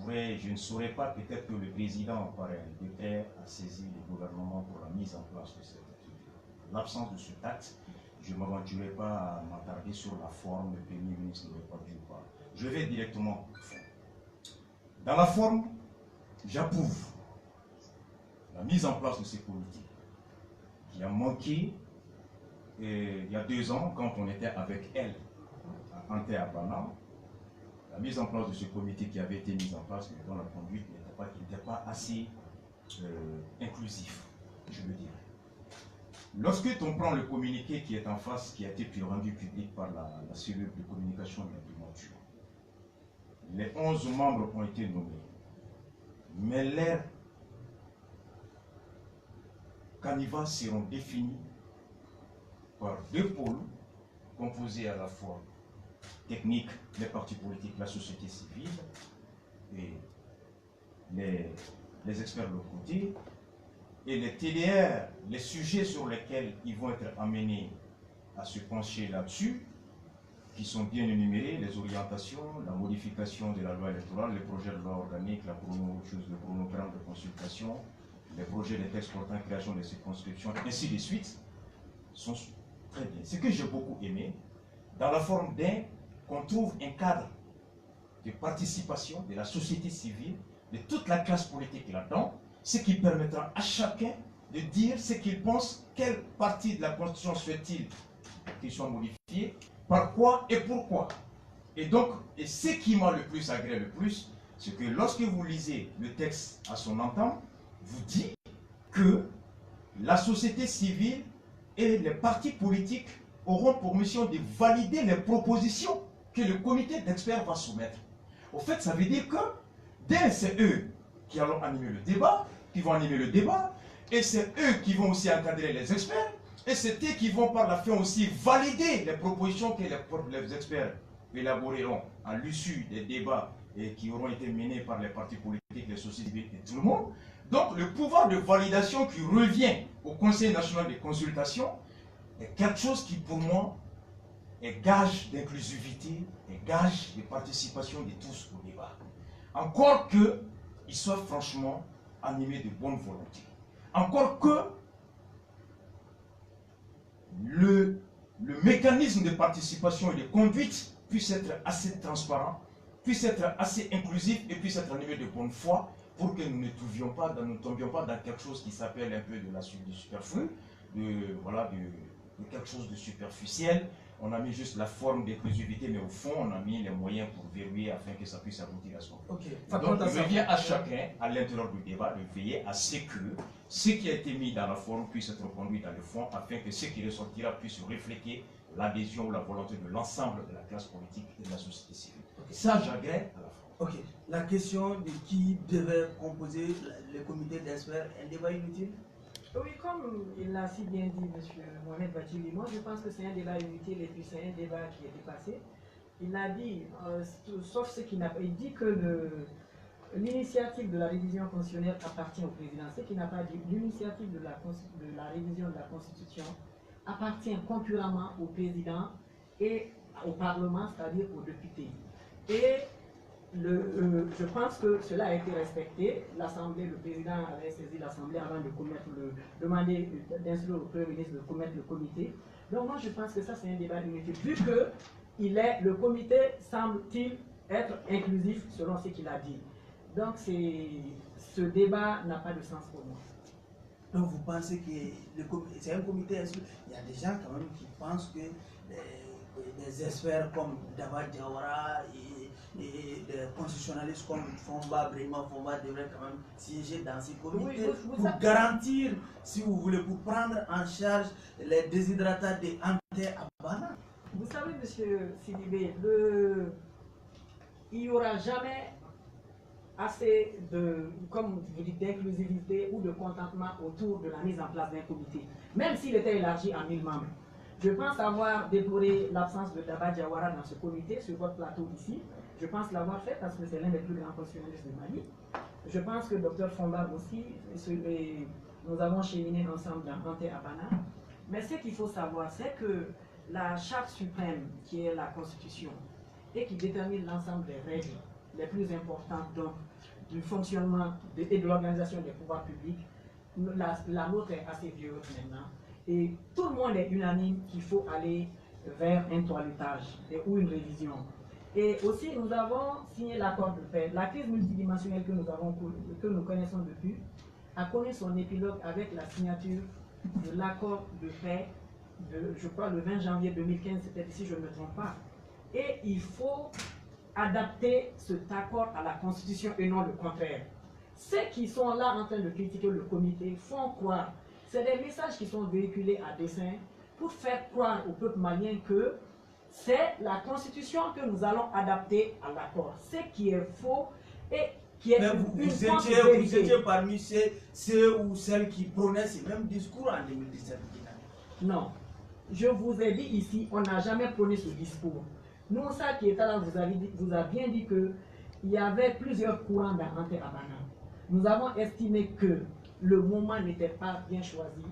je ne saurais pas, peut-être que le président, par un décret, a saisi le gouvernement pour la mise en place de cette activité. L'absence de ce acte, je ne m'aventurerai pas à m'attarder sur la forme, le Premier ministre n'aurait pas dû ou pas. Je vais directement au fond. Dans la forme, j'approuve la mise en place de ces comités qui a manqué il y a 2 ans, quand on était avec elle à Ante-Abana. La mise en place de ce comité qui avait été mis en place, mais dont la conduite n'était pas assez inclusif, je veux dire. Lorsque on prend le communiqué qui est en face, qui a été rendu public par la cellule de communication de la primature, les 11 membres ont été nommés, mais leurs canevas seront définis par 2 pôles composés à la fois techniques, les partis politiques, la société civile et les experts de l'autre côté, et les TDR, les sujets sur lesquels ils vont être amenés à se pencher là-dessus, qui sont bien énumérés, les orientations, la modification de la loi électorale, les projets de loi organique, le chronogramme de consultation, les projets de textes portant création de circonscriptions, ainsi de suite, sont très bien. Ce que j'ai beaucoup aimé, dans la forme qu'on trouve un cadre de participation de la société civile, de toute la classe politique là-dedans, ce qui permettra à chacun de dire ce qu'il pense, quelle partie de la Constitution souhaite-t-il qu'il soit modifié, par quoi et pourquoi. Et donc, et ce qui m'a le plus agréé, c'est que lorsque vous lisez le texte à son entame, vous dit que la société civile et les partis politiques auront pour mission de valider les propositions que le comité d'experts va soumettre. Au fait, ça veut dire que c'est eux qui allons animer le débat, et c'est eux qui vont aussi encadrer les experts, et c'est eux qui vont par la fin aussi valider les propositions que les experts élaboreront à l'issue des débats et qui auront été menés par les partis politiques, les sociétés civiles et tout le monde. Donc le pouvoir de validation qui revient au Conseil national de consultation est quelque chose qui pour moi est gage d'inclusivité, est gage de participation de tous au débat. Encore qu'il soit franchement animé de bonne volonté. Encore que le mécanisme de participation et de conduite puisse être assez transparent, puisse être assez inclusif et puisse être animé de bonne foi pour que nous ne tombions pas dans quelque chose qui s'appelle un peu de la suite du superflu, de quelque chose de superficiel. On a mis juste la forme d'inclusivité, mais au fond, on a mis les moyens pour verrouiller afin que ça puisse aboutir à son but. Okay. Donc, il revient à chacun, à l'intérieur du débat, de veiller à ce que ce qui a été mis dans la forme puisse être conduit dans le fond, afin que ce qui ressortira puisse refléter l'adhésion ou la volonté de l'ensemble de la classe politique et de la société civile. Okay. Ça, j'agrée à la forme. Ok. La question de qui devait composer le comité d'experts, un débat inutile? Oui, comme il l'a si bien dit, M. Mohamed Batili, moi je pense que c'est un débat inutile et puis c'est un débat qui est dépassé. Il a dit, sauf ce qu'il n'a pas dit, que l'initiative de la révision constitutionnelle appartient au président. Ce qu'il n'a pas dit, l'initiative de la révision de la Constitution appartient concurremment au président et au Parlement, c'est-à-dire aux députés. Et je pense que cela a été respecté. L'Assemblée, le président avait saisi l'Assemblée avant de demander d'instruire au Premier ministre de commettre le comité. Donc moi je pense que ça c'est un débat inutile. Vu que le comité semble-t-il être inclusif selon ce qu'il a dit. Donc ce débat n'a pas de sens pour moi. Donc vous pensez que c'est un comité exclusif? Il y a des gens quand même qui pensent que des experts comme Daba Diawara et des constitutionnalistes comme Fomba, Brima Fomba devraient quand même siéger dans ces comités pour garantir, si vous voulez, pour prendre en charge les déshydratats des Ante Abana. Vous savez, M. Sidibé, il n'y aura jamais assez de, comme vous dites, d'inclusivité ou de contentement autour de la mise en place d'un comité, même s'il était élargi à 1000 membres. Je pense avoir déploré l'absence de Daba Diawara dans ce comité, sur votre plateau ici. Je pense l'avoir fait parce que c'est l'un des plus grands constitutionnalistes de Mali. Je pense que Dr Fomba aussi, nous avons cheminé ensemble dans Ante Abana. Mais ce qu'il faut savoir, c'est que la charte suprême, qui est la Constitution, et qui détermine l'ensemble des règles les plus importantes donc, du fonctionnement et de l'organisation des pouvoirs publics, la nôtre est assez vieilleuse maintenant. Et tout le monde est unanime qu'il faut aller vers un toilettage ou une révision. Et aussi, nous avons signé l'accord de paix. La crise multidimensionnelle que nous connaissons depuis a connu son épilogue avec la signature de l'accord de paix de, je crois, le 20 janvier 2015, c'était si je ne me trompe pas. Et il faut adapter cet accord à la Constitution et non le contraire. Ceux qui sont là en train de critiquer le comité font croire, c'est des messages qui sont véhiculés à dessein pour faire croire au peuple malien que c'est la Constitution que nous allons adapter à l'accord. Ce qui est faux et qui est vous étiez parmi ceux ou celles qui prônaient ces mêmes discours en 2017. Non. Je vous ai dit ici, on n'a jamais prôné ce discours. Nous, ça qui est là, vous a bien dit qu'il y avait plusieurs courants dans Ante Abana. Nous avons estimé que le moment n'était pas bien choisi.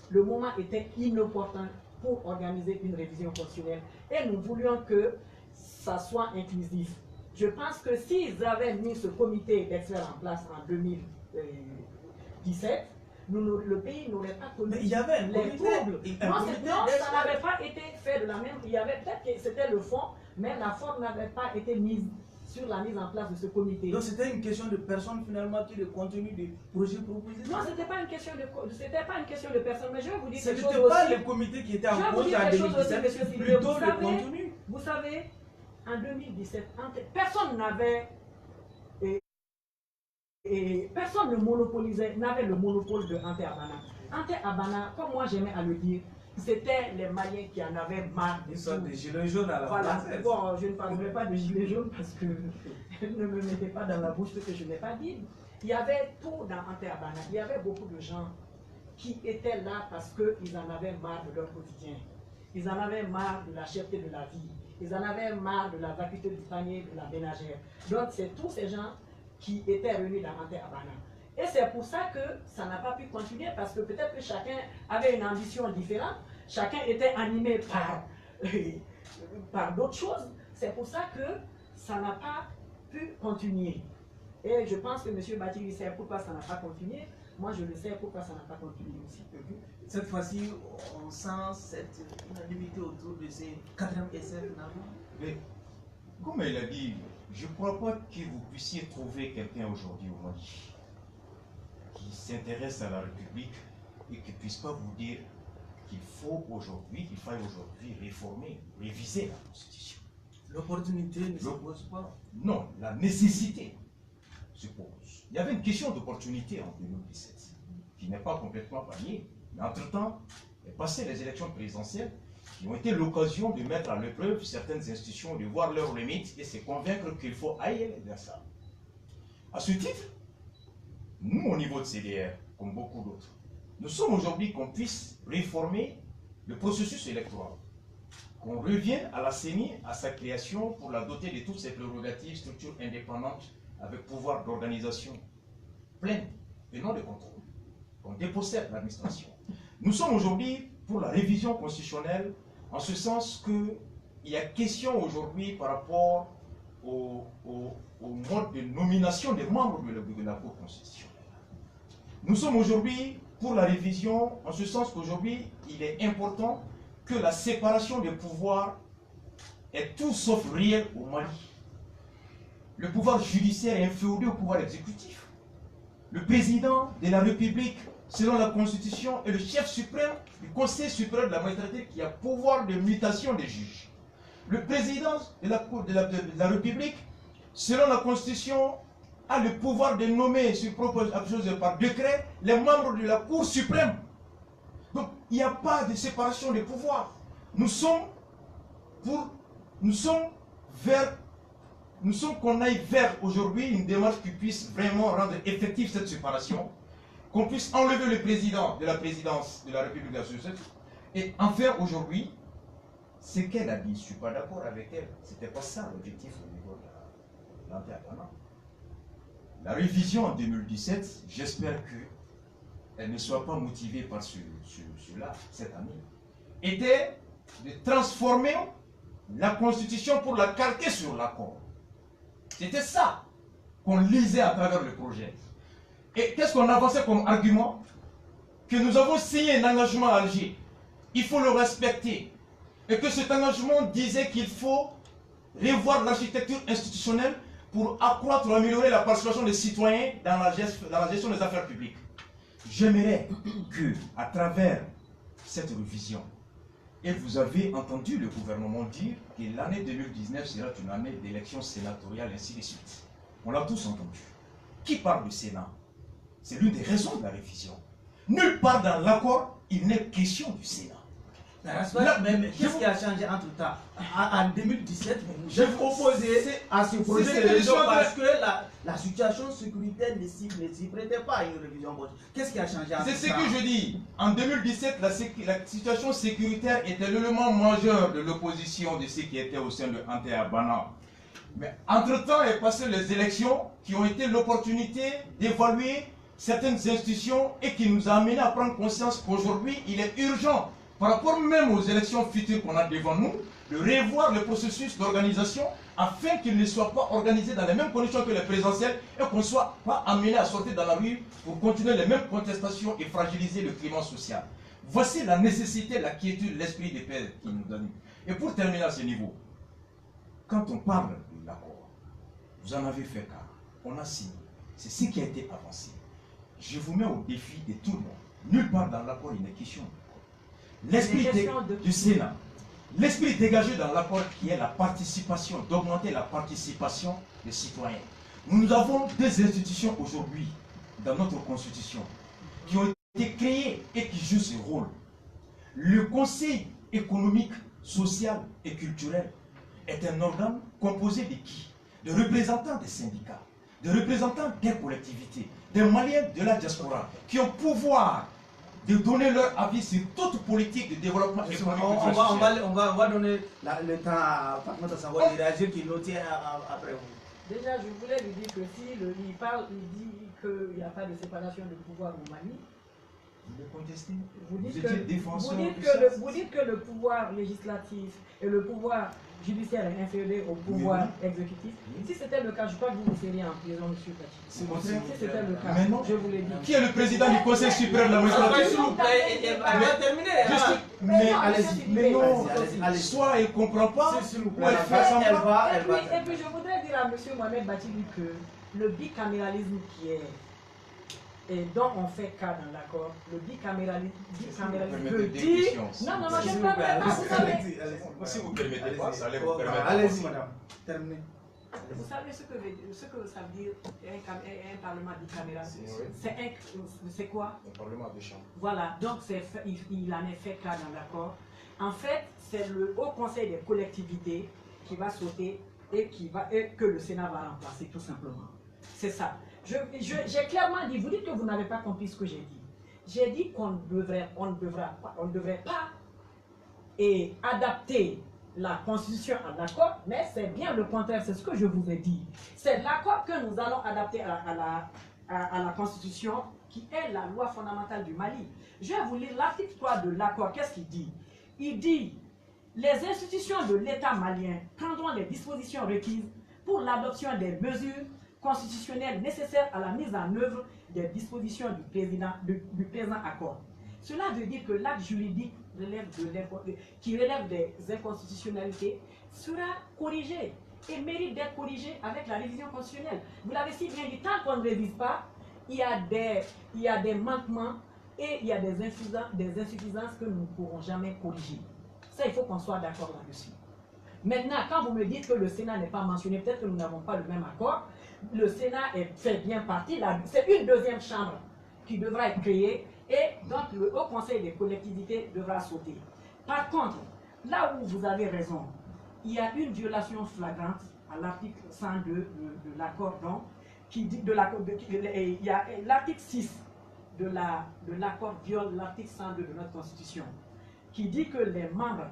Le moment était inopportun pour organiser une révision constitutionnelle. Et nous voulions que ça soit inclusif. Je pense que s'ils avaient mis ce comité d'experts en place en 2017, le pays n'aurait pas connu les troubles. Non, ça n'avait pas été fait de la même. Il y avait peut-être que c'était le fond, mais la forme n'avait pas été mise sur la mise en place de ce comité. Donc c'était une question de personne finalement qui le contenu du projet proposé. Non, c'était pas une question de personne, mais je vais vous dire quelque chose. Ce n'était pas le comité qui était en cause en 2017, plutôt le contenu. Vous savez, en 2017, personne n'avait et personne ne monopolisait, n'avait le monopole de Ante Abana. Ante Abana, comme moi j'aimais à le dire, c'était les Maliens qui en avaient marre. Ils sont des gilets jaunes à la Voilà. française. Bon, je ne parlerai pas de gilets jaunes parce que ne me mettez pas dans la bouche ce que je n'ai pas dit. Il y avait tout dans Ante Abana. Il y avait beaucoup de gens qui étaient là parce qu'ils en avaient marre de leur quotidien. Ils en avaient marre de la cherté de la vie. Ils en avaient marre de la vacuité du panier de la ménagère. Donc, c'est tous ces gens qui étaient réunis dans Ante Abana. Et c'est pour ça que ça n'a pas pu continuer, parce que peut-être que chacun avait une ambition différente, chacun était animé par d'autres choses. C'est pour ça que ça n'a pas pu continuer. Et je pense que M. Bati sait pourquoi ça n'a pas continué. Moi, je le sais pourquoi ça n'a pas continué aussi. Cette fois-ci, on sent cette unanimité autour de ces 4e essais finalement. Mais, comme elle a dit, je ne crois pas que vous puissiez trouver quelqu'un aujourd'hui au Mali qui s'intéresse à la République et qui ne puisse pas vous dire qu'il faille aujourd'hui réformer, réviser la Constitution. L'opportunité ne se pose pas. Non, la nécessité se pose. Il y avait une question d'opportunité en 2017 qui n'est pas complètement paniée. Mais entre-temps, est passé les élections présidentielles qui ont été l'occasion de mettre à l'épreuve certaines institutions, de voir leurs limites et se convaincre qu'il faut aller vers ça. À ce titre, nous, au niveau de CDR, comme beaucoup d'autres, nous sommes aujourd'hui qu'on puisse réformer le processus électoral, qu'on revienne à la CENI, à sa création, pour la doter de toutes ses prérogatives, structures indépendantes, avec pouvoir d'organisation pleine et non de contrôle, qu'on dépossède l'administration. Nous sommes aujourd'hui pour la révision constitutionnelle, en ce sens qu'il y a question aujourd'hui par rapport au mode de nomination des membres de la Cour constitutionnelle. Nous sommes aujourd'hui pour la révision, en ce sens qu'aujourd'hui, il est important que la séparation des pouvoirs est tout sauf réelle au Mali. Le pouvoir judiciaire est inféodé au pouvoir exécutif. Le président de la République, selon la Constitution, est le chef suprême du Conseil supérieur de la magistrature qui a pouvoir de mutation des juges. Le président de la République, selon la Constitution, a le pouvoir de nommer, sur proposition par décret, les membres de la Cour suprême. Donc, il n'y a pas de séparation des pouvoirs. Nous sommes qu'on aille vers aujourd'hui une démarche qui puisse vraiment rendre effective cette séparation, qu'on puisse enlever le président de la présidence de la République de la Société et en faire aujourd'hui ce qu'elle a dit. Je ne suis pas d'accord avec elle. Ce n'était pas ça l'objectif au niveau de l'Anté-Abana. La révision en 2017, j'espère qu'elle ne soit pas motivée par cela cette année, était de transformer la Constitution pour la calquer sur l'accord. C'était ça qu'on lisait à travers le projet. Et qu'est-ce qu'on avançait comme argument? Que nous avons signé un engagement à Alger. Il faut le respecter. Et que cet engagement disait qu'il faut revoir l'architecture institutionnelle pour accroître ou améliorer la participation des citoyens dans la gestion des affaires publiques. J'aimerais que, à travers cette révision, et vous avez entendu le gouvernement dire que l'année 2019 sera une année d'élection sénatoriale, ainsi de suite. On l'a tous entendu. Qui parle du Sénat? C'est l'une des raisons de la révision. Nulle part dans l'accord, il n'est question du Sénat. Mais qu'est-ce qui a changé entre temps? En 2017, je proposé à ce projet de révision parce que la situation sécuritaire ne s'y prêtait pas à une révision. Qu'est-ce qui a changé entre temps? C'est ce que je dis. En 2017, la situation sécuritaire était l'élément majeur de l'opposition de ceux qui étaient au sein de Anté-Abana. Mais entre-temps, est passé les élections qui ont été l'opportunité d'évaluer certaines institutions et qui nous a amené à prendre conscience qu'aujourd'hui, il est urgent, par rapport même aux élections futures qu'on a devant nous, de revoir le processus d'organisation afin qu'il ne soit pas organisé dans les mêmes conditions que les présidentielles et qu'on ne soit pas amené à sortir dans la rue pour continuer les mêmes contestations et fragiliser le climat social. Voici la nécessité, la quiétude, l'esprit de paix qui nous donne. Et pour terminer à ce niveau, quand on parle de l'accord, vous en avez fait cas, on a signé, c'est ce qui a été avancé. Je vous mets au défi de tout le monde. Nulle part dans l'accord il n'est question. L'esprit du Sénat, l'esprit dégagé dans l'accord qui est la participation, d'augmenter la participation des citoyens. Nous avons des institutions aujourd'hui dans notre constitution qui ont été créées et qui jouent ce rôle. Le Conseil économique, social et culturel est un organe composé de qui? De représentants des syndicats, de représentants des collectivités, des Maliens de la diaspora, qui ont pouvoir de donner leur avis sur toute politique de développement économique. On va donner le temps à Fatmata Sangwa de réagir, qui nous tient après vous. Déjà, je voulais lui dire que si il dit qu'il n'y a pas de séparation de pouvoir au Mali. Vous le contestez? Vous dites que le pouvoir législatif et le pouvoir judiciaire est inférieur au pouvoir exécutif. Si c'était le cas, je crois que vous seriez en prison, M. Kachi. C'est mon frère. Si c'était le cas, Mais non. je vous l'ai dit. Qui est le président du Conseil supérieur de la magistrature? S'il vous plaît, elle va terminer. Mais allez-y. Mais non, soit elle ne comprend pas, ou elle fait semblant. Et puis je voudrais dire à M. Mohamed Batili que le bicaméralisme qui est et dont on fait cas dans l'accord, le bicaméralisme veut dire... Non, je ne permets pas, vous savez... Si vous ne permettez pas, ça allait vous permettre. Allez-y, madame, terminez. Vous savez ce que ça veut dire un parlement bicaméral? C'est quoi? Un parlement de chambre. Voilà, donc il en est fait cas dans l'accord. En fait, c'est le Haut Conseil des collectivités qui va sauter et que le Sénat va remplacer, tout simplement. C'est ça. J'ai clairement dit, vous dites que vous n'avez pas compris ce que j'ai dit. J'ai dit qu'on ne devrait pas adapter la Constitution à l'accord, mais c'est bien le contraire, c'est ce que je vous ai dit. C'est l'accord que nous allons adapter à la Constitution, qui est la loi fondamentale du Mali. Je vais vous lire l'article 3 de l'accord. Qu'est-ce qu'il dit? Il dit, les institutions de l'État malien prendront les dispositions requises pour l'adoption des mesures constitutionnelles nécessaires à la mise en œuvre des dispositions du présent accord. Cela veut dire que l'acte juridique qui relève des inconstitutionnalités sera corrigé et mérite d'être corrigé avec la révision constitutionnelle. Vous l'avez si bien dit, tant qu'on ne révise pas, il y a des manquements et il y a des insuffisances que nous ne pourrons jamais corriger. Ça, il faut qu'on soit d'accord là-dessus. Maintenant, quand vous me dites que le Sénat n'est pas mentionné, peut-être que nous n'avons pas le même accord, le Sénat fait bien partie, c'est une deuxième chambre qui devra être créée et donc le Haut Conseil des collectivités devra sauter. Par contre, là où vous avez raison, il y a une violation flagrante à l'article 102 de l'accord, donc, qui dit il y a l'article 6 de l'accord viole l'article 102 de notre Constitution, qui dit que les membres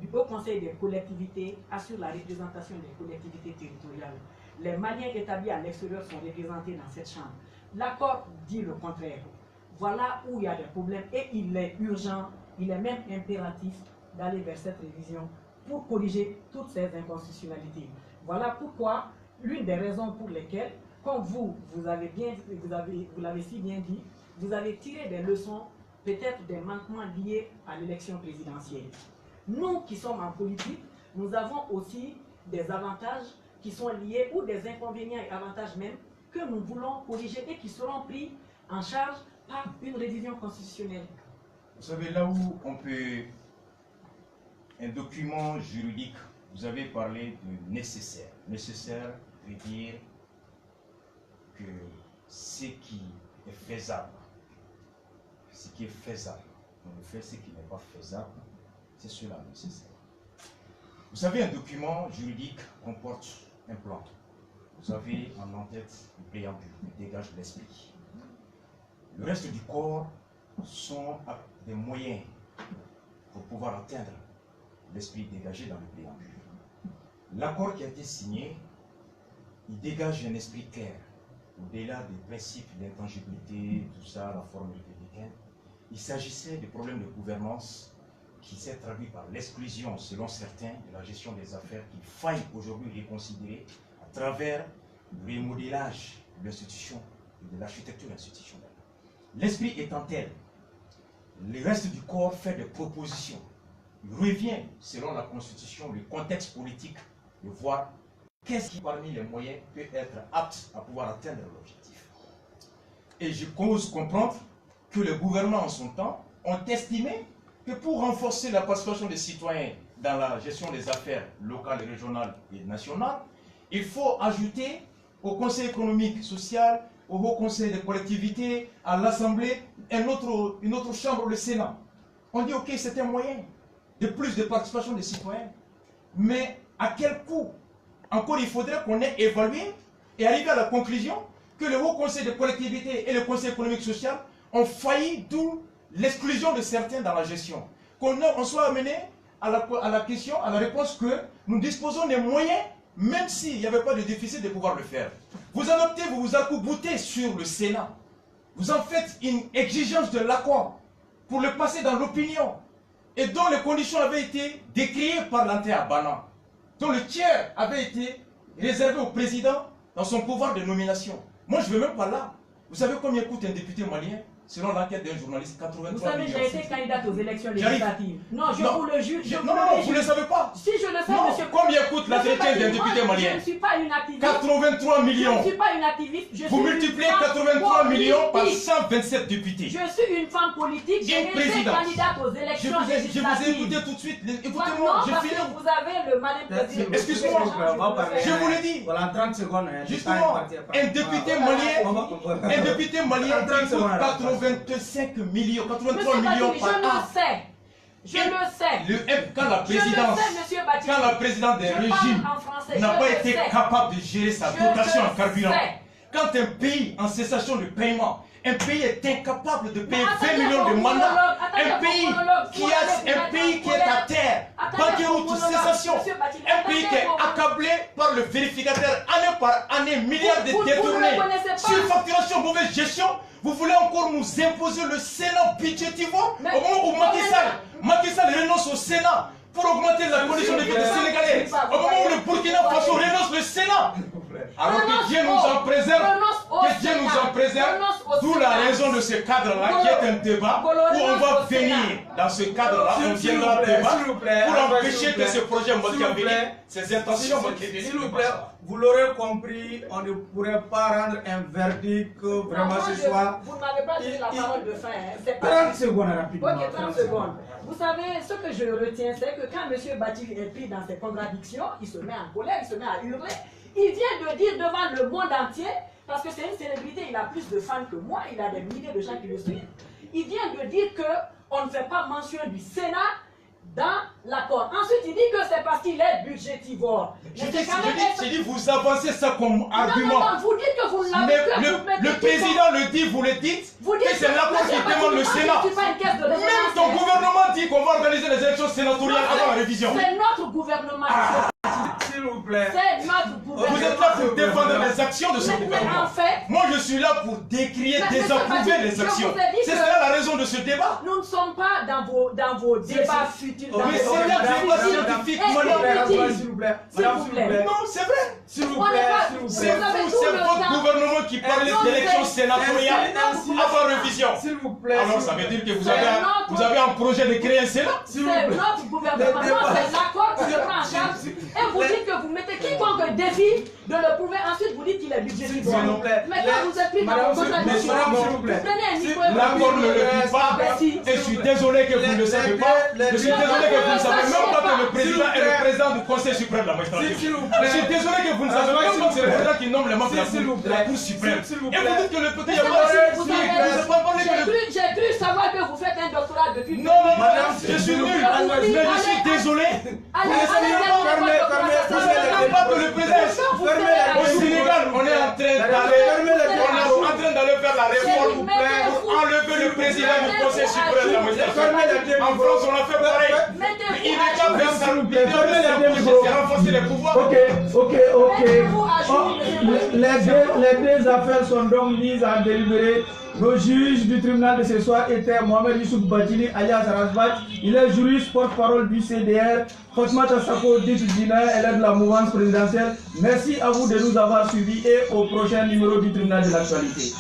du Haut Conseil des collectivités assurent la représentation des collectivités territoriales. Les Maliens établis à l'extérieur sont représentés dans cette chambre. L'accord dit le contraire. Voilà où il y a des problèmes et il est urgent, il est même impératif d'aller vers cette révision pour corriger toutes ces inconstitutionnalités. Voilà pourquoi, l'une des raisons pour lesquelles, comme vous l'avez si bien dit, vous avez tiré des leçons, peut-être des manquements liés à l'élection présidentielle. Nous qui sommes en politique, nous avons aussi des avantages qui sont liés, ou des inconvénients et avantages même, que nous voulons corriger et qui seront pris en charge par une révision constitutionnelle. Vous savez, là où on peut... Un document juridique, vous avez parlé de nécessaire. Nécessaire veut dire que ce qui est faisable, on le fait, ce qui n'est pas faisable, c'est cela nécessaire. Vous savez, un document juridique comporte un plan. Vous avez en tête le préambule, il dégage l'esprit. Le reste du corps sont des moyens pour pouvoir atteindre l'esprit dégagé dans le préambule. L'accord qui a été signé, il dégage un esprit clair. Au-delà des principes d'intangibilité, tout ça, la forme républicaine, il s'agissait de problèmes de gouvernance qui s'est traduit par l'exclusion, selon certains, de la gestion des affaires qu'il faille aujourd'hui reconsidérer à travers le remodélage de l'institution et de l'architecture institutionnelle. L'esprit étant tel, le reste du corps fait des propositions. Il revient, selon la Constitution, le contexte politique, de voir qu'est-ce qui, parmi les moyens, peut être apte à pouvoir atteindre l'objectif. Et je cause comprendre que les gouvernements en son temps ont estimé que pour renforcer la participation des citoyens dans la gestion des affaires locales, régionales et nationales, il faut ajouter au Conseil économique, social, au Haut Conseil des collectivités, à l'Assemblée, une autre chambre, le Sénat. On dit, ok, c'est un moyen de plus de participation des citoyens. Mais à quel coût? Encore, il faudrait qu'on ait évalué et arrivé à la conclusion que le Haut Conseil des collectivités et le Conseil économique social ont failli, d'où l'exclusion de certains dans la gestion. Qu'on soit amené à la question, à la réponse que nous disposons des moyens, même s'il n'y avait pas de déficit, de pouvoir le faire. Vous adoptez, vous vous accouboutez sur le Sénat. Vous en faites une exigence de l'accord pour le passer dans l'opinion et dont les conditions avaient été décriées par l'Anté Abana, dont le tiers avait été réservé au président dans son pouvoir de nomination. Moi, je ne vais même pas là. Vous savez combien coûte un député malien? Selon l'enquête d'un journaliste, 83 millions. Vous savez, j'ai été candidate aux élections J'arrive. législatives. Non, je vous le jure. Non, vous ne le savez pas. Si je le sais, Non, monsieur. combien coûte l'entretien d'un député malien? Je ne suis pas une activiste. 83 Je millions. ne suis pas une activiste. Vous multipliez 83 millions par 127 députés. Je suis une femme politique. J'ai été candidate aux élections Je vous ai législatives. écouté tout de suite. Écoutez-moi, Non, j'ai parce fini. que vous avez le malin plaisir. Excuse-moi, je vous l'ai dit. Voilà, en 30 secondes. Justement, un député malien qui coûte 85 millions, 83 millions par an. Je le sais. Quand la présidence des régimes n'a pas été capable de gérer sa dotation en carburant, quand un pays en cessation de paiement, un pays est incapable de payer 20 millions de mandats, un pays qui est à terre, banqueroute, cessation, un pays qui est accablé par le vérificateur année par année, milliards de détournés, surfacturation, mauvaise gestion. Vous voulez encore nous imposer le Sénat budgétivore au moment où Macky Sall renonce au Sénat pour augmenter la condition de vie des Sénégalais, au moment où le Burkina Faso renonce le Sénat. Alors que Dieu nous en préserve, d'où la raison de ce cadre-là qui est un débat où on va venir dans ce cadre-là, on viendra débattre pour empêcher que ce projet machiavélique, ces intentions machiavéliques. S'il vous plaît, vous l'aurez compris, on ne pourrait pas rendre un verdict vraiment ce soir. Vous ne m'avez pas dit la parole de fin. 30 secondes rapidement. Ok, 30 secondes. Vous savez, ce que je retiens, c'est que quand M. Bati est pris dans ses contradictions, il se met en colère, il se met à hurler. Il vient de dire devant le monde entier, parce que c'est une célébrité, il a plus de fans que moi, il a des milliers de gens qui le suivent. Il vient de dire qu'on ne fait pas mention du Sénat dans l'accord. Ensuite, il dit que c'est parce qu'il est budgétivore. Je dis, vous avancez ça comme argument. Non, vous dites que vous ne l'avez que le président le dit, vous le dites, que c'est l'accord qui demande le Sénat. Même ton gouvernement dit qu'on va organiser les élections sénatoriales avant la révision. C'est notre gouvernement. S'il vous plaît. C'est notre gouvernement. Vous êtes là pour défendre les actions de ce gouvernement. En fait, moi, je suis là pour décrier, désapprouver les actions. C'est ça la raison de ce débat. Nous ne sommes pas dans vos débats futiles. Mais c'est un débat scientifique. S'il vous plaît. Non, c'est vrai. S'il vous plaît. C'est votre gouvernement qui parlait d'élections sénatoriales avant révision. S'il vous plaît. Alors, ça veut dire que vous avez un projet de créer un Sénat. C'est notre gouvernement. C'est l'accord que je prends en charge. Et vous dites que vous mettez quiconque défi de le prouver. Ensuite, vous dites qu'il est budgétivore. Mais quand vous êtes pris dans vos contradictions, vous prenez un micro et vous l'accord ne le dit pas. Et je suis désolé que vous ne le savez pas. Je suis désolé que vous ne savez même pas que le président est le président du Conseil suprême de la magistrature. Je suis désolé que vous ne savez même pas que c'est le président qui nomme les membres de la Cour suprême. Et vous dites que le petit j'ai cru savoir que vous faites un doctorat depuis. Non, je suis nul. Mais je suis désolé. Vous ne savez pas que le président au Sénégal, on est en train d'aller faire la réforme pour enlever le président du Conseil suprême de la magistrature. En France, on a fait pareil. Il n'est pas faire renforcer les pouvoirs. Les deux affaires sont donc mises en délibéré. Le juge du tribunal de ce soir était Mohamed Youssouf Badjili, alias Rasbat. Il est juriste, porte-parole du CDR. Fatmata Sako, elle est de la mouvance présidentielle. Merci à vous de nous avoir suivis et au prochain numéro du tribunal de l'actualité.